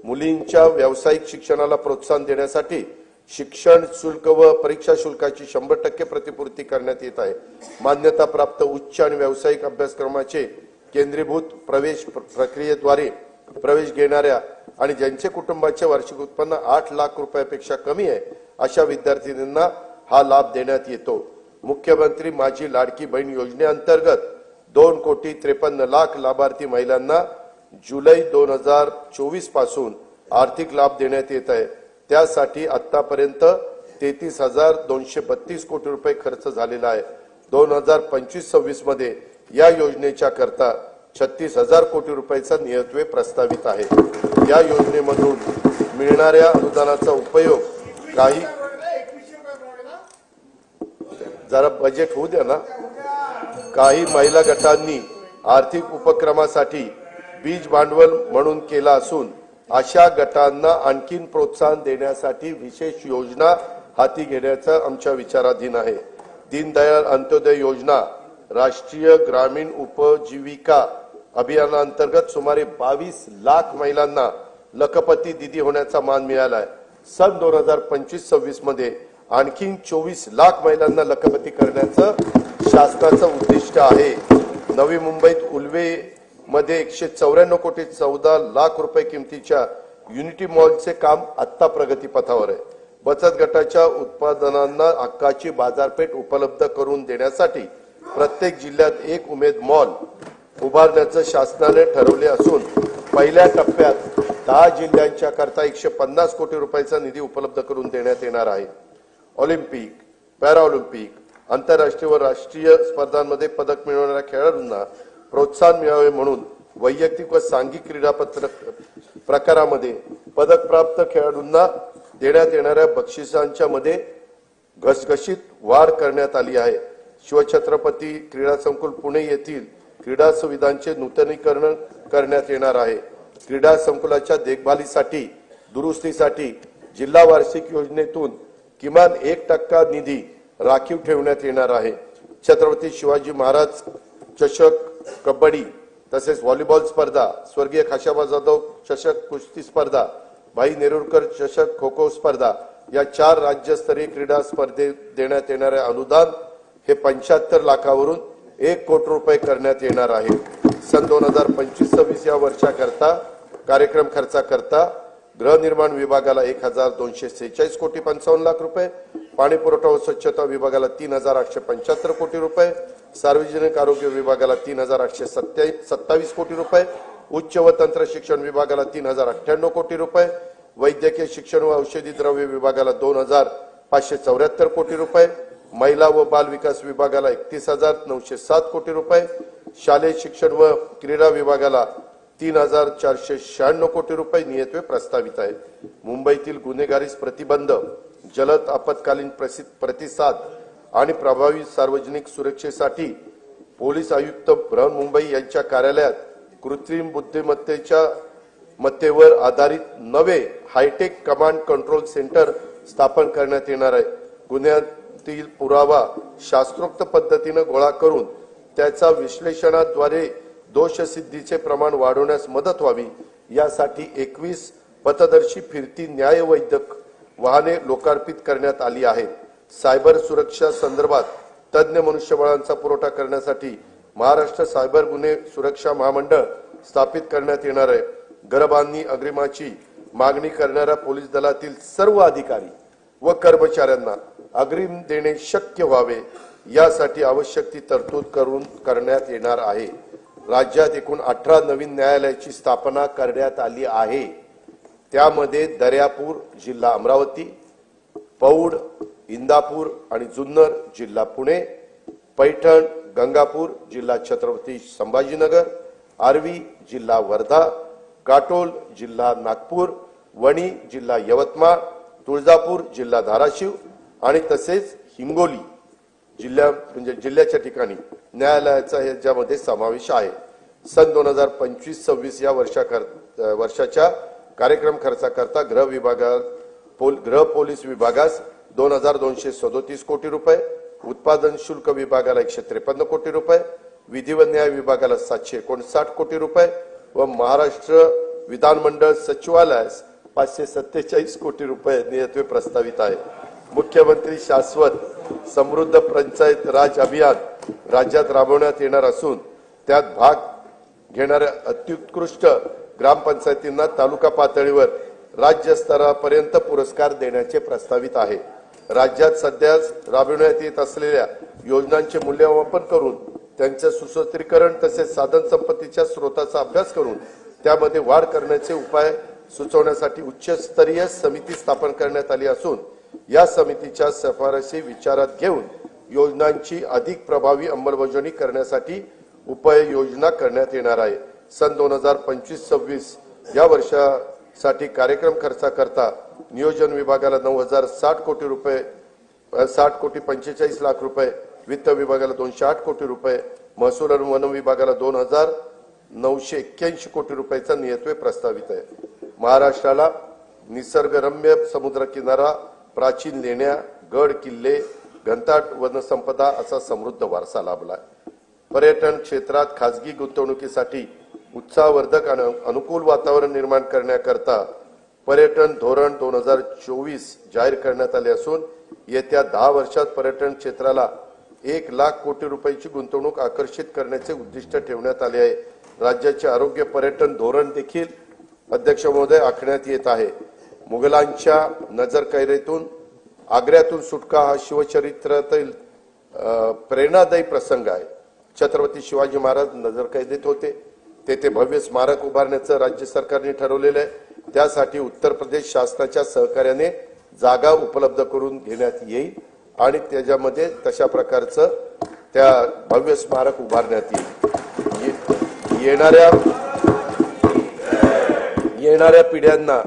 मुलींच्या व्यावसायिक शिक्षणाला प्रोत्साहन देण्यासाठी शिक्षण शुल्क व परीक्षा शुल्काची 100% प्रतिपूर्ती करण्यात येत आहे। मान्यता प्राप्त उच्च आणि व्यावसायिक अभ्यासक्रमाचे केंद्रीभूत प्रवेश प्रक्रियेद्वारे प्रवेश घेणाऱ्या आणि ज्यांचे कुटुंबाचे वार्षिक उत्पन्न 8 लाख रुपयापेक्षा कमी आहे अशा विद्यार्थ्यांना हा लाभ देण्यात येतो। मुख्यमंत्री माझी लाडकी बहीण योजनेअंतर्गत 2,53,00,000 लाभार्थी महिलांना जुलै 2024 पासून आर्थिक लाभ देण्यात येत आहे। त्यासाठी आतापर्यंत 33,232 कोटी रुपये खर्च झालेला आहे। 2025-26 मध्ये या योजनेच्या करता 36,000 कोटी रुपयाचा नियतव्यय प्रस्तावित आहे। या योजनेमधून मिळणाऱ्या अनुदानाचा उपयोग जरा बजेट होऊ द्या ना। काही महिला गटांनी आर्थिक उपक्रमासाठी बीज भांडवल म्हणून केला असून अशा गटांना आणखीन प्रोत्साहन देण्यासाठी विशेष योजना हाती घेण्याचा आमच्या विचाराधीन आहे। दीनदयाळ अंत्योदय योजना राष्ट्रीय ग्रामीण उपजीविका अभियानाअंतर्गत सुमारे 22 लाख महिलांना लखपती दीदी होण्याचा मान मिळाला आहे। सन 2025-26 मध्ये आणखी 24 लाख महिलांना लखपती करण्याचं शासनाचं उद्दिष्ट आहे। नवी मुंबईत उल्वे मध्ये 194 कोटी 14 लाख रुपये किमतीच्या युनिटी मॉलचे काम आता प्रगतीपथावर आहे। बचत गटाच्या उत्पादनांना हक्काची बाजारपेठ उपलब्ध करून देण्यासाठी प्रत्येक जिल्ह्यात एक उमेद मॉल उभारण्याचं शासनाने ठरवले असून पहिल्या टप्प्यात 10 जिल्ह्यांच्या करता 150 कोटी रुपयाचा निधी उपलब्ध करून देण्यात येणार आहे। ऑलिम्पिक, पॅराऑलिम्पिक, आंतरराष्ट्रीय व राष्ट्रीय स्पर्धांमध्ये पदक मिळवणाऱ्या खेळाडूंना प्रोत्साहन मिळावे म्हणून वैयक्तिक व सांघिक क्रीडा प्रकारामध्ये पदक प्राप्त खेळाडूंना देण्यात येणाऱ्या बक्षिसांच्या मध्ये घसघशीत वाढ करण्यात आली आहे। शिवछत्रपती क्रीडा संकुल पुणे येथील क्रीडा सुविधांचे नूतनीकरण करण्यात येणार आहे। क्रीडा संकुलाच्या देखभालीसाठी दुरुस्तीसाठी जिल्हा वार्षिक योजनेतून किमान 1% निधी राखीव ठेवण्यात येणार आहे। छत्रपती शिवाजी महाराज चषक कबड्डी तसेच व्हॉलीबॉल स्पर्धा, स्वर्गीय खाशाबा जाधव चषक कुस्ती स्पर्धा, भाई नेरुरकर चषक खो खो स्पर्धा या 4 राज्यस्तरीय क्रीडा स्पर्धेत देण्यात येणारे अनुदान हे 75 लाखावरून 1 कोटी रुपये करण्यात येणार आहे। सन 2025-26 या वर्षाकरता कार्यक्रम खर्चाकरता गृहनिर्माण विभागाला 1246 कोटी 55 लाख रुपये, पाणी पुरवठा व स्वच्छता विभागाला 3875 कोटी रुपये, सार्वजनिक आरोग्य विभागाला 3827 कोटी रुपये, उच्च व तंत्र शिक्षण विभागाला 3098 कोटी रुपये, वैद्यकीय शिक्षण व औषधी द्रव्य विभागाला 2574 कोटी रुपये, महिला व बाल विकास विभागाला 31,907 कोटी रुपये, शालेय शिक्षण व क्रीडा विभागाला 3,496 कोटी रुपये नियतवे प्रस्तावित आहे। मुंबईतील गुन्हेगारीस प्रतिबंध, जलद आपत्कालीन प्रतिसाद आणि प्रभावी सार्वजनिक सुरक्षेसाठी पोलीस आयुक्त बृहन्मुंबई यांच्या कार्यालयात कृत्रिम बुद्धिमत्तेवर आधारित नवे हायटेक कमांड कंट्रोल सेंटर स्थापन करण्यात येणार आहे। गुन्ह्यातील पुरावा शास्त्रोक्त पद्धतीने गोळा करून त्याचा विश्लेषणाद्वारे दोषसिद्धीचे प्रमाण वाढवण्यास मदत व्हावी यासाठी 21 पथदर्शी फिरती न्यायवैद्यक वाहने लोकार्पित करण्यात आली आहेत। सायबर सुरक्षा संदर्भात तज्ञ मनुष्यबळांचा पुरवठा करण्यासाठी महाराष्ट्र सायबर गुन्हे सुरक्षा महामंडळ स्थापित करण्यात येणार आहे। घरबांधणी अग्रिमाची मागणी करणाऱ्या पोलीस दलातील सर्व अधिकारी व कर्मचाऱ्यांना अग्रिम देणे शक्य व्हावे यासाठी आवश्यक ती तरतूद करण्यात येणार आहे। राज्यात एकूण 18 नवीन न्यायालयाची स्थापना करण्यात आली आहे। त्यामध्ये दर्यापूर जिल्हा अमरावती, पौड, इंदापूर आणि जुन्नर जिल्हा पुणे, पैठण, गंगापूर जिल्हा छत्रपती संभाजीनगर, आर्वी जिल्हा वर्धा, काटोल जिल्हा नागपूर, वणी जिल्हा यवतमाळ, तुळजापूर जिल्हा धाराशिव आणि तसेच हिंगोली जिल्ह्याच्या ठिकाणी न्यायालयाचा याच्यामध्ये समावेश आहे। सन 2025-26 या वर्षाच्या कार्यक्रम खर्चाकरता गृह पोलीस विभागास 2,237 कोटी रुपये, उत्पादन शुल्क विभागाला 153 कोटी रुपये, विधी व न्याय विभागाला 759 कोटी रुपये व महाराष्ट्र विधानमंडळ सचिवालयास 547 कोटी रुपये नियतवे प्रस्तावित आहे। मुख्यमंत्री शाश्वत समृद्ध पंचायत राज अभियान राज्यात राबवण्यात येणार असून त्यात भाग घेणाऱ्या अत्युत्कृष्ट ग्रामपंचायतींना तालुका पातळीवर राज्य स्तरापर्यंत पुरस्कार देण्याचे प्रस्तावित आहे। राज्यात सध्या राबविण्यात येत असलेल्या योजनांचे मूल्यमापन करून त्यांचे सुसूत्रीकरण तसेच साधन संपत्तीच्या स्रोताचा अभ्यास करून त्यामध्ये वाढ करण्याचे उपाय सुचवण्यासाठी उच्चस्तरीय समिती स्थापन करण्यात आली असून या समितीच्या शिफारसी विचारात घेऊन योजनांची अधिक प्रभावी अंमलबजावणी करण्यासाठी उपाययोजना करण्यात येणार आहे। सन 2025-26 या वर्षासाठी कार्यक्रम खर्चाकरता नियोजन विभागाला 9,060 कोटी रुपये 60 कोटी 45 लाख रुपये, वित्त विभागाला 208 कोटी रुपये, महसूल आणि वन विभागाला 2,981 कोटी रुपयाचा नियतवे प्रस्तावित आहे। महाराष्ट्राला निसर्गरम्य समुद्रकिनारा, प्राचीन लेण्या, गड किल्ले, घनदाट वनसंपदा असा समृद्ध वारसा लाभला। पर्यटन क्षेत्रात खासगी गुंतवणुकीसाठी उत्साहवर्धक आणि अनुकूल वातावरण निर्माण करण्याकरता पर्यटन धोरण 2024 जाहीर करण्यात आले असून येत्या 10 वर्षात पर्यटन क्षेत्राला 1 लाख कोटी रुपयाची गुंतवणूक आकर्षित करण्याचे उद्दिष्ट ठेवण्यात आले आहे। राज्याचे आरोग्य पर्यटन धोरण देखील अध्यक्ष महोदय आखण्यात येत आहे। मुघलांच्या नजरकैदेतून आग्र्यातून सुटका हा शिवचरित्रातील प्रेरणादायी प्रसंग आहे। छत्रपती शिवाजी महाराज नजरकैदेत होते, तेथे भव्य स्मारक उभारण्याचं राज्य सरकारने ठरवलेलं आहे। त्यासाठी उत्तर प्रदेश शासनाच्या सहकार्याने जागा उपलब्ध करून घेण्यात येईल आणि त्याच्यामध्ये तशा प्रकारचं त्या भव्य स्मारक उभारण्यात येईल। येणाऱ्या पिढ्यांना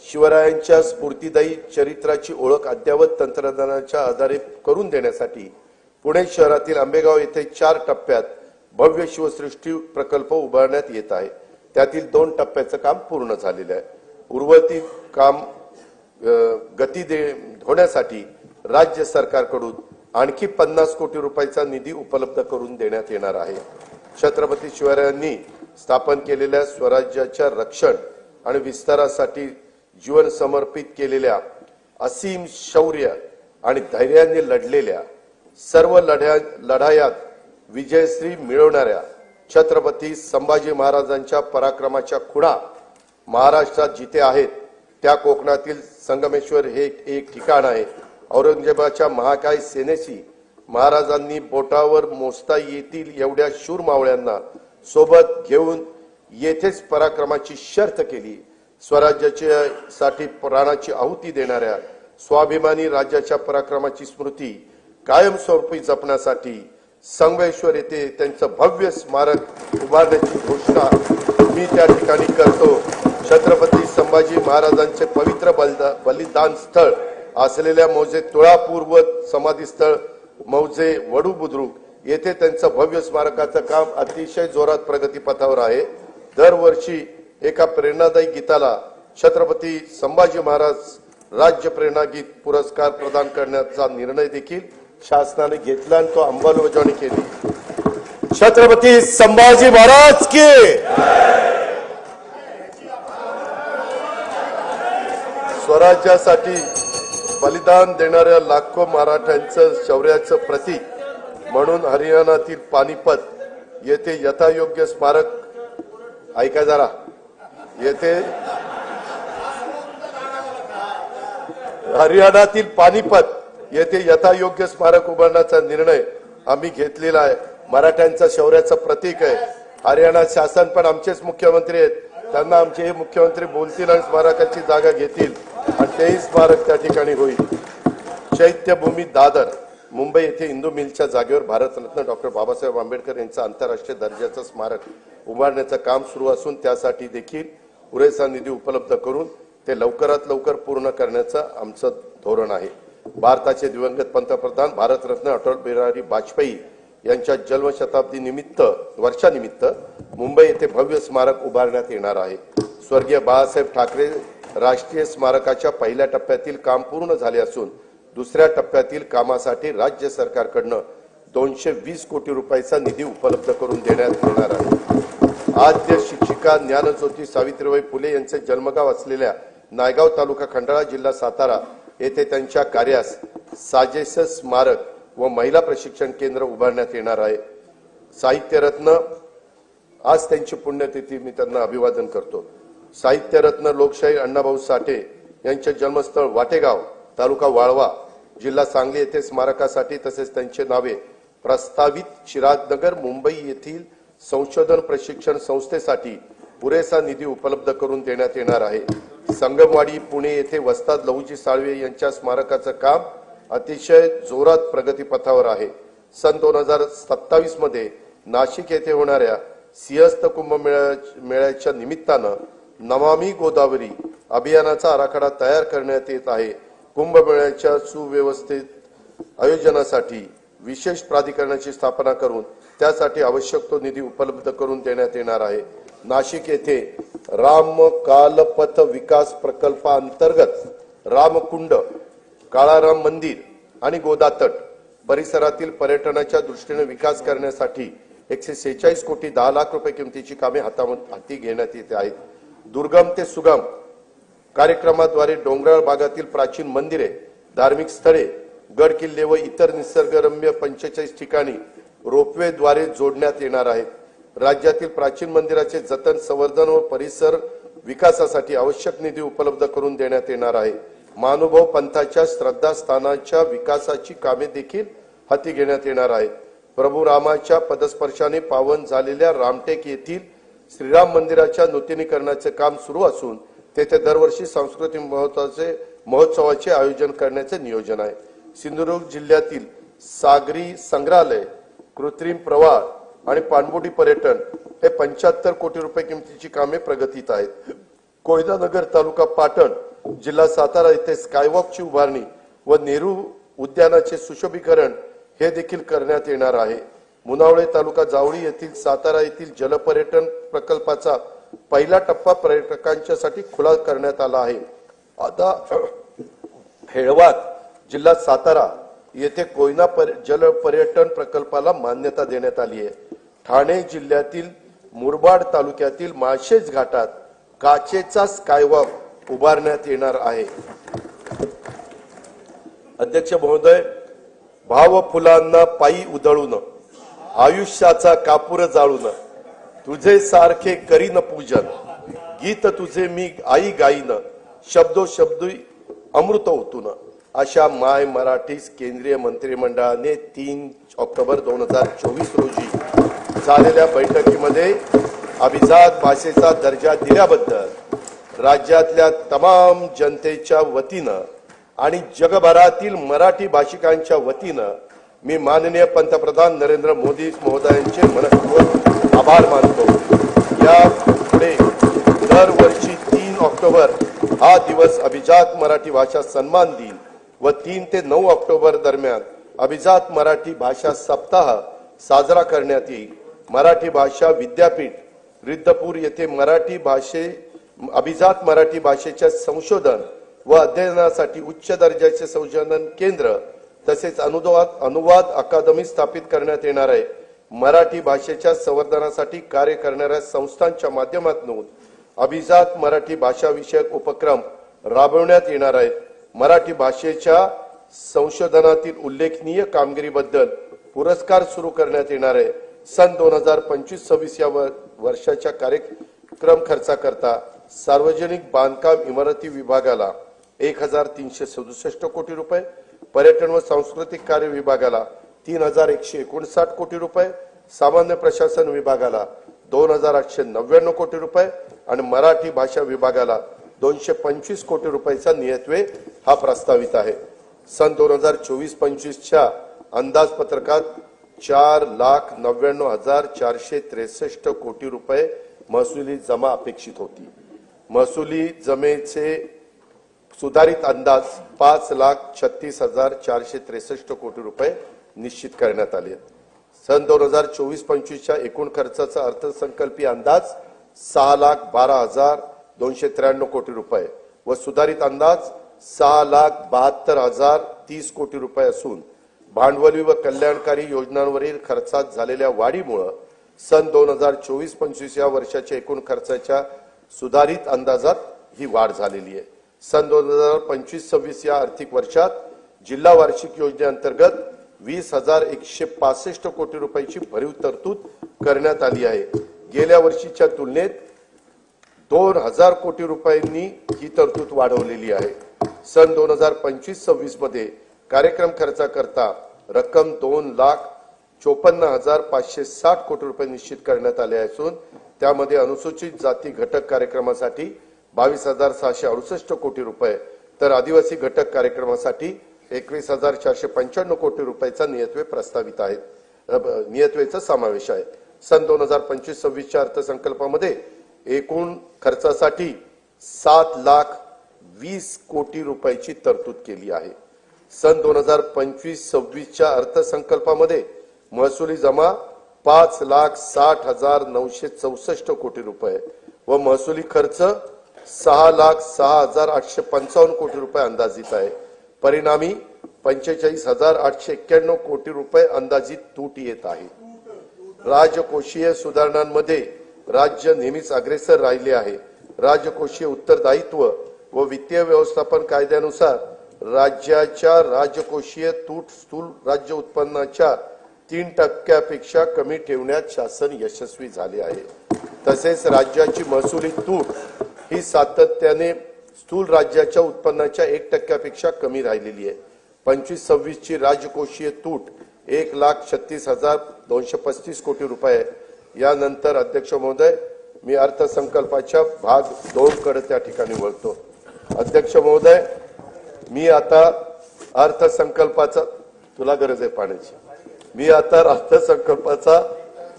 शिवरायांच्या स्फूर्तिदायी चरित्राची ओळख अद्ययावत तंत्रज्ञानाच्या आधारे करून देण्यासाठी पुणे शहरातील आंबेगाव येथे 4 टप्प्यात भव्य शिवसृष्टी प्रकल्प उभारण्यात येत आहे। त्यातील 2 टप्प्याचं काम पूर्ण झालेलं आहे। उर्वरित काम गती होण्यासाठी राज्य सरकारकडून आणखी 50 कोटी रुपयाचा निधी उपलब्ध करून देण्यात येणार आहे। छत्रपती शिवरायांनी स्थापन केलेल्या स्वराज्याच्या रक्षण आणि विस्तारासाठी जीवन समर्पित केलेल्या असीम शौर्य आणि धैर्याने लढलेल्या सर्व लढायात विजयश्री मिळवणाऱ्या छत्रपती संभाजी महाराजांच्या पराक्रमाच्या खुणा महाराष्ट्रात जिथे आहेत त्या कोकणातील संगमेश्वर हे एक ठिकाण आहे. औरंगजेबाच्या महाकाय सेनेशी महाराजांनी बोटावर मोजता येतील एवढ्या शूर मावळ्यांना सोबत घेऊन येथेच पराक्रमाची शर्त केली. स्वराज्यासाठी प्राणाची आहुती देणाऱ्या स्वाभिमानी राज्याच्या पराक्रमाची स्मृती कायमस्वरूपी जपण्यासाठी संगमेश्वर येथे त्यांचं भव्य स्मारक उभारण्याची घोषणा मी त्या ठिकाणी करतो. छत्रपती संभाजी महाराजांचे पवित्र बलिदान स्थळ असलेल्या मौजे तुळापूर व समाधी स्थळ मौजे वडू बुद्रुक येथे त्यांचं भव्य स्मारकाचं काम अतिशय जोरात प्रगतीपथावर आहे. दरवर्षी एका प्रेरणादायी गीताला छत्रपती संभाजी महाराज राज्य प्रेरणा गीत पुरस्कार प्रदान करण्याचा निर्णय देखील शासनाने घेतला आणि तो अंमलबजावणी केली. छत्रपती संभाजी महाराज की स्वराज्यासाठी बलिदान देणाऱ्या लाखो मराठ्यांचं शौर्याचं प्रतीक म्हणून हरियाणातील पानिपत येथे यथायोग्य स्मारक ऐका जरा येथे हरियाणातील पानिपत येथे यथायोग्य स्मारक उभारण्याचा निर्णय आम्ही घेतलेला आहे. मराठ्यांच्या शौर्याचं प्रतीक आहे. हरियाणा शासन पण आमचेच मुख्यमंत्री आहेत. त्यांना आमचे हे मुख्यमंत्री बोलतील आणि स्मारकाची जागा घेतील आणि तेही स्मारक त्या ठिकाणी होईल. चैत्यभूमी दादर मुंबई येथे इंदू मिलच्या जागेवर भारतरत्न डॉक्टर बाबासाहेब आंबेडकर यांचं आंतरराष्ट्रीय दर्जाचं स्मारक उभारण्याचं काम सुरू असून त्यासाठी देखील पुरेसा निधी उपलब्ध करून ते लवकरात लवकर पूर्ण करण्याचं आमचं धोरण आहे. भारताचे दिवंगत पंतप्रधान भारतरत्न अटल बिहारी वाजपेयी यांच्या जन्मशताब्दी वर्षानिमित्त मुंबई येथे भव्य स्मारक उभारण्यात येणार आहे. स्वर्गीय बाळासाहेब ठाकरे राष्ट्रीय स्मारकाच्या पहिल्या टप्प्यातील काम पूर्ण झाले असून दुसऱ्या टप्प्यातील कामासाठी राज्य सरकारकडून 220 कोटी रुपयाचा निधी उपलब्ध करून देण्यात येणार आहे. आद्य शिक्षिका ज्ञानज्योती सावित्रीबाई फुले यांचे जन्मगाव असलेल्या नायगाव तालुका खंडाळा जिल्हा सातारा येथे त्यांच्या कार्यास साजेस स्मारक व महिला प्रशिक्षण केंद्र उभारण्यात येणार आहे. साहित्यरत्न आज त्यांची पुण्यतिथी मी त्यांना अभिवादन करतो. साहित्यरत्न लोकशाही अण्णाभाऊ साठे यांचे जन्मस्थळ वाटेगाव तालुका वाळवा जिल्हा सांगली येथे स्मारकासाठी तसेच त्यांचे नावे प्रस्तावित चिरागनगर मुंबई येथील संशोधन प्रशिक्षण संस्थेसाठी पुरेसा निधी उपलब्ध करून देण्यात येणार आहे. संगमवाडी पुणे येथे वस्ताद लहुजी साळवे यांच्या स्मारकाचं काम अतिशय जोरात प्रगतीपथावर आहे. सन 2027 मध्ये नाशिक येथे होणाऱ्या सिंहस्थ कुंभमेळ्याच्या निमित्तानं नमामि गोदावरी अभियानाचा आराखडा तयार करण्यात येत आहे. कुंभमेळ्याच्या सुव्यवस्थित आयोजनासाठी विशेष प्राधिकरणाची स्थापना करून त्यासाठी आवश्यक तो निधी उपलब्ध करून देण्यात येणार आहे. नाशिक येथे रामकालपथ विकास प्रकल्पांतर्गत रामकुंड, काळाराम मंदिर आणि गोदातट परिसरातील पर्यटनाच्या दृष्टीने विकास करण्यासाठी 146 कोटी 10 लाख रुपये किमतीची कामे हाती घेण्यात येत आहेत. दुर्गम ते सुगम कार्यक्रमाद्वारे डोंगराळ भागातील प्राचीन मंदिरे, धार्मिक स्थळे, गड किल्ले व इतर निसर्गरम्य 45 ठिकाणी रोपवेद्वारे जोडण्यात येणार आहेत. राज्यातील प्राचीन मंदिराचे जतन, संवर्धन व परिसर विकासासाठी आवश्यक निधी उपलब्ध करून देण्यात येणार आहे. महानुभाव पंथाच्या श्रद्धास्थानाच्या विकासाची कामे देखील हाती घेण्यात येणार आहेत. प्रभू रामाच्या पदस्पर्शाने पावन झालेल्या रामटेक येथील श्रीराम मंदिराच्या नूतनीकरणाचे काम सुरू असून तेथे दरवर्षी सांस्कृतिक महोत्सवाचे आयोजन करण्याचे नियोजन आहे. सिंधुदुर्ग जिल्ह्यातील सागरी संग्रहालय, कृत्रिम प्रवाह आणि पाणबुडी पर्यटन हे 75 कोटी रुपये किमतीची कामे प्रगतीत आहेत. कोयनानगर तालुका पाटण जिल्हा सातारा येथे स्कायवॉकची उभारणी व नेहरू उद्यानाचे सुशोभीकरण हे देखील करण्यात येणार आहे. मुनावळे तालुका जावळी येथील सातारा येथील जलपर्यटन प्रकल्पाचा पहिला टप्पा पर्यटकांच्यासाठी खुला करण्यात आला आहे. आता हेळवाद जिल्हा सातारा येथे कोयना जल पर्यटन प्रकल्पाला मान्यता देण्यात आली आहे. ठाणे जिल्ह्यातील मुरबाड तालुक्यातील माळशेज घाटात काचेचा स्कायवॉक उभारण्यात येणार आहे. अध्यक्ष महोदय, भाव फुलांना पायी उधळून आयुष्याचा कापूर जाळून तुझे सारखे करीन पूजन, गीत तुझे मी आई गाईन, शब्दोशब्दी अमृत ओतून अशा माय मराठीस केंद्रीय मंत्रिमंडळाने 3 ऑक्टोबर 2024 रोजी झालेल्या बैठकीमध्ये अभिजात भाषेचा दर्जा दिल्याबद्दल राज्यातल्या तमाम जनतेच्या वतीनं आणि जगभरातील मराठी भाषिकांच्या वतीनं मी माननीय पंतप्रधान नरेंद्र मोदी महोदयांचे मनपूर्वक आभार मानतो। या पुढे दरवर्षी 3 ऑक्टोबर हा दिवस अभिजात मराठी भाषा सन्मान दिन व 3 ते 9 ऑक्टोबर दरम्यान अभिजात मराठी भाषा सप्ताह साजरा करण्यात येईल। मराठी भाषा विद्यापीठ रिद्धपूर येथे अभिजात मराठी भाषेच्या संशोधन व अध्ययनासाठी उच्च दर्जाचे संशोधन केंद्र तसेच अनुवाद अकादमी स्थापित करण्यात येणार आहे। मराठी भाषेच्या संवर्धनासाठी कार्य करणाऱ्या संस्थांच्या माध्यमातून अभिजात मराठी भाषा विषयक उपक्रम राबवण्यात येणार आहेत। मराठी भाषेच्या संशोधनातील उल्लेखनीय कामगिरीबद्दल पुरस्कार सुरू करण्यात येणार आहे। सन 2025-26 या वर्षाच्या कार्यक्रम खर्चाकरता सार्वजनिक बांधकाम इमारती विभागाला 1367 कोटी रुपये, पर्यटन व सांस्कृतिक कार्य विभागाला 3159 कोटी रुपये, सामान्य प्रशासन विभागाला 2899 कोटी रुपये आणि मराठी भाषा विभागाला 225 कोटी रुपयाचा नियतव्यय हा प्रस्तावित आहे। सन 2024-25च्या अंदाजपत्रकात 4,99,463 कोटी रुपये महसुली जमा अपेक्षित होती। महसुली जमेचे सुधारित अंदाज 5,36,463 कोटी रुपये निश्चित करण्यात आले। सन 2024-25च्या एकूण खर्चाचा अर्थसंकल्पीय अंदाज 6,12,293 कोटी रुपये व सुधारित अंदाज 6,72,030 कोटी रुपये असून भांडवली व कल्याणकारी योजनांवरील खर्चात झालेल्या वाढीमुळे सन 2024-25 या वर्षाच्या एकूण खर्चाच्या सुधारित अंदाजात ही वाढ झालेली आहे। सन 2025-26 या आर्थिक वर्षात जिल्हा वार्षिक योजनेअंतर्गत 20,165 कोटी रुपयाची भरीव तरतूद करण्यात आली आहे। गेल्या वर्षीच्या तुलनेत 2,000 कोटी रुपयांनी ही तरतूद वाढवलेली आहे। सन 2025-26 मध्ये कार्यक्रम खर्चाकरता रक्कम 2,54,560 कोटी रुपये निश्चित करण्यात आले असून त्यामध्ये अनुसूचित जाती घटक कार्यक्रमासाठी 22,668 कोटी रुपये तर आदिवासी घटक कार्यक्रमासाठी 21,495 कोटी रुपयाचा नियतव्यय प्रस्तावित आहे। नियतव्ययाचा समावेश आहे। सन 2025-26च्या अर्थसंकल्पामध्ये एकूण खर्चासाठी 7,20,00,000 कोटी रुपयाची तरतूद केली आहे। सन 2025-26च्या अर्थसंकल्पामध्ये महसुली जमा 5,60,964 कोटी रुपये व महसुली खर्च 6,06,855 कोटी रुपये अंदाजित आहे। परिणामी 45,891 कोटी रुपये अंदाजित तूट येत आहे। राजकोषीय सुधारणांमध्ये राज्य नेहमीच अग्रेसर राहिले आहे। राजकोषीय उत्तरदायित्व व वित्तीय व्यवस्थापन कायद्यानुसार राज्याच्या राजकोषीय तूट स्थूल राज्य उत्पन्नाच्या 3% कमी ठेवण्यात शासन यशस्वी झाले आहे। तसेच राज्याची महसुली तूट ही सातत्याने स्थूल राज्याच्या उत्पन्नाच्या 1% कमी राहिलेली आहे। 25-26 ची राजकोषीय तूट 1,36,235 कोटी रुपये। यानंतर अध्यक्ष महोदय मी अर्थसंकल्पाच्या भाग 2 कडे त्या ठिकाणी वळतो। अध्यक्ष महोदय मी आता अर्थसंकल्पाचा तुला गरज आहे पाण्याची मी आता अर्थसंकल्पाचा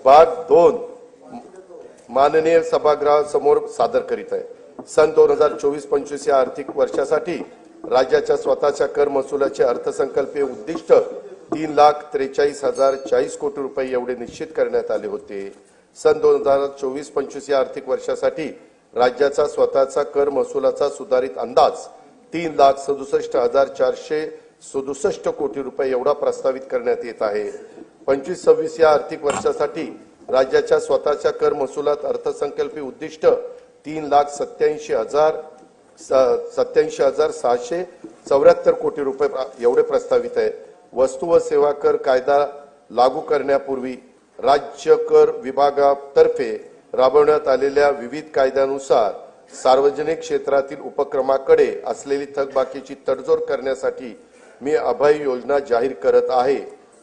भाग 2 माननीय सभागृहासमोर सादर करीत आहे। सन 2024-25 या आर्थिक वर्षासाठी राज्याच्या स्वतःच्या कर महसुलाचे अर्थसंकल्पीय उद्दिष्ट 3,43,040 कोटी रुपये एवढे निश्चित करण्यात आले होते। सन 2024-25 या आर्थिक वर्षासाठी राज्याचा स्वतःचा कर महसुलाचा सुधारित अंदाज 3,67,467 कोटी रुपये एवढा प्रस्तावित करण्यात येत आहे। 25-26 या आर्थिक वर्षासाठी राज्याच्या स्वतःच्या कर महसुलात अर्थसंकल्पीय उद्दिष्ट 3,87,674 कोटी रुपये एवढे प्रस्तावित आहे। वस्तू व सेवा कर कायदा लागू करण्यापूर्वी राज्य कर विभागातर्फे राबवण्यात आलेल्या विविध कायद्यानुसार सार्वजनिक क्षेत्रातील उपक्रमाकडे असलेली थकबाकीची तडजोड करण्यासाठी मी अभय योजना जाहीर करत आहे।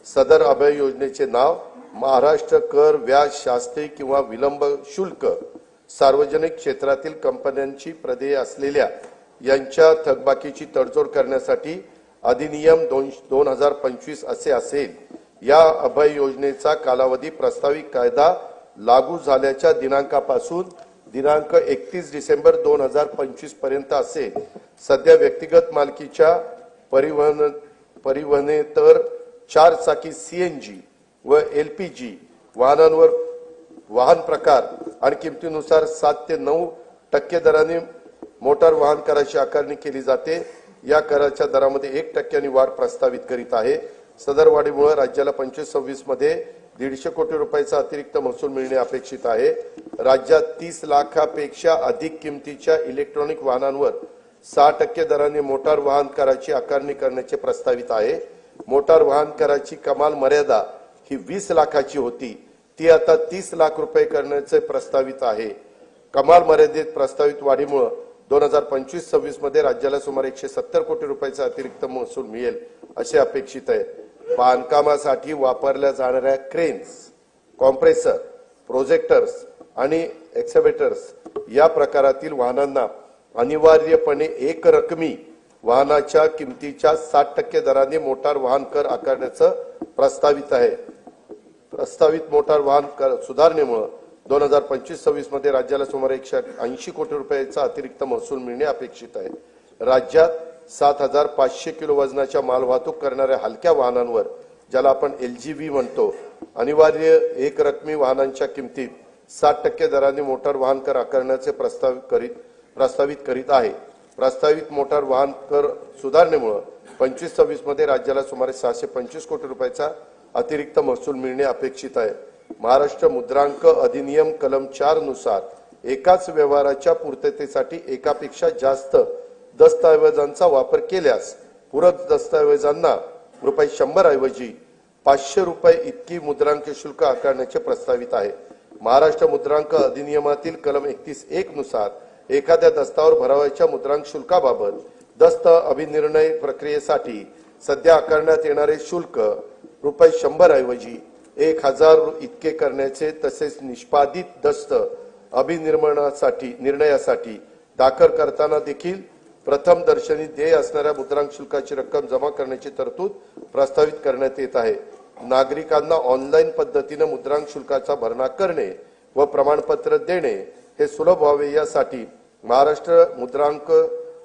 सदर अभय योजनेचे नाव महाराष्ट्र कर व्याज शास्ती किंवा विलंब शुल्क सार्वजनिक क्षेत्रातील कंपन्यांची प्रदेय असलेल्या यांच्या थकबाकीची तडजोड करण्यासाठी अधिनियम 2025 असे असेल। या अभय योजनेचा कालावधी प्रस्तावित कायदा लागू झाल्याच्या दिनांकापासून दिनांक 31 डिसेंबर 2025 पर्यंत असेल। सध्या व्यक्तिगत मालकीच्या परिवहनेतर 4 चाकी सीएनजी व एलपीजी वाहनांवर वाहन प्रकार आणि किमतीनुसार 7 ते 9% दराने मोटार वाहन कराची आकारणी केली जाते। या कराच्या दरामध्ये 1% वाढ प्रस्तावित करीत आहे। सदर वाढीमुळे राज्याला 25-26 मध्ये 150 कोटी रुपयाचा अतिरिक्त महसूल मिळणे अपेक्षित आहे। राज्यात 30 लाखापेक्षा अधिक किमतीच्या इलेक्ट्रॉनिक वाहनांवर 6% दराने मोटार वाहन कराची आकारणी करण्याचे प्रस्तावित आहे। मोटार वाहन कराची कमाल मर्यादा ही 20 लाखाची होती, ती आता 30 लाख रुपये करण्याचे प्रस्तावित आहे। कमाल मर्यादेत प्रस्तावित वाढीमुळे 2025-26 मध्ये राज्याला सुमारे 170 कोटी रुपयाचा अतिरिक्त महसूल मिळेल असे अपेक्षित आहे। बांधकामासाठी वापरल्या जाणाऱ्या क्रेन्स, कॉम्प्रेसर, प्रोजेक्टर्स आणि एक्सकॅव्हेटर्स या प्रकारातील वाहनांना अनिवार्यपणे एक रकमी वाहनाच्या किमतीच्या 60% दराने मोटार वाहन कर आकारण्याचं प्रस्तावित आहे। प्रस्तावित मोटार वाहन कर सुधारणेमुळे 2025-26 मध्ये राज्याला सुमारे 180 कोटी रुपयाचा अतिरिक्त महसूल मिळणे अपेक्षित आहे। राज्यात 7500 किलो वजनाच्या मालवाहतूक करणाऱ्या हलक्या वाहनांवर, ज्याला आपण एलजीव्ही म्हणतो, अनिवार्य एक रकमी वाहनांच्या किमतीत 60% दराने मोटार वाहन कर आकारण्याचे प्रस्तावित करीत आहे। प्रस्तावित मोटार वाहन कर सुधारणेमुळे 25-26 मध्ये राज्याला सुमारे 625 कोटी रुपयाचा अतिरिक्त महसूल मिळणे अपेक्षित आहे। महाराष्ट्र मुद्रांक अधिनियम कलम 4 नुसार एकाच व्यवहाराच्या पूर्ततेसाठी एकापेक्षा जास्त दस्तऐवजांचा वापर केल्यास पूरक दस्तऐवजांना ₹100 ऐवजी ₹500 इतकी मुद्रांक शुल्क आकारण्याचे प्रस्तावित आहे। महाराष्ट्र मुद्रांक अधिनियमातील कलम 31(1) नुसार एखाद्या दस्तावर भरावयाच्या मुद्रांक शुल्काबाबत दस्त अभिनिर्णय प्रक्रियेसाठी सध्या आकारण्यात येणारे शुल्क ₹100 ऐवजी 1000 इतके करण्याचे, तसेच निष्पादित दस्त निर्णयासाठी दाखल करताना देखील प्रथम दर्शनी देय असणाऱ्या मुद्रांक शुल्काची रक्कम जमा करण्याची तरतूद प्रस्तावित करण्यात येत आहे। नागरिकांना ऑनलाईन पद्धतीने मुद्रांक शुल्काचा भरणा करणे व प्रमाणपत्र देणे हे सुलभ व्हावे यासाठी महाराष्ट्र मुद्रांक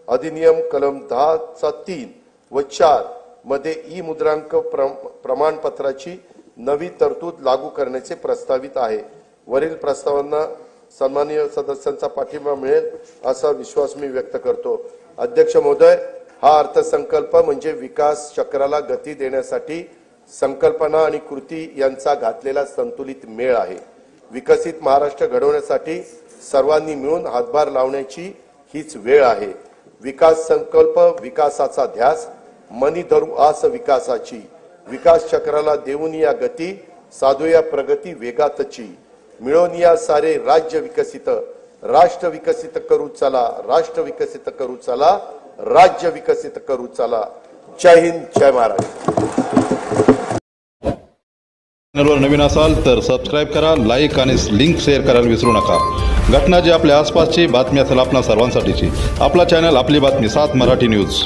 अधिनियम कलम 10(3) व 4 मध्ये ई मुद्रांक प्रमाणपत्राची नवी तरतूद लागू करण्याचे प्रस्तावित आहे। वरील प्रस्तावांना सन्माननीय सदस्यांचा पाठिंबा मिळेल असा विश्वास मी व्यक्त करतो। अध्यक्ष महोदय, हा अर्थसंकल्प म्हणजे विकास चक्राला गती देण्यासाठी संकल्पना आणि कृती यांचा घातलेला संतुलित मेळ आहे। विकसित महाराष्ट्र घडवण्यासाठी सर्वांनी मिळून हातभार लावण्याची हीच वेळ आहे। विकास संकल्प, विकासाचा ध्यास, मनी धरू आस विकासाची, विकास चक्राला देऊन या गती, साधूया प्रगती वेगातची, मिळून या सारे राज्य विकसित, राष्ट्र विकसित करू चला, राष्ट्र विकसित करू चला, राज्य विकसित करू चला। जय हिंद, जय महाराष्ट्र। चॅनलवर नवीन असाल तर सबस्क्राईब करा, लाईक आणि लिंक शेअर करायला विसरू नका। घटना जी आपल्या आसपासची बातमी असेल आपणा सर्वांसाठीची, आपला चॅनल, आपली बातमी, 7 मराठी न्यूज।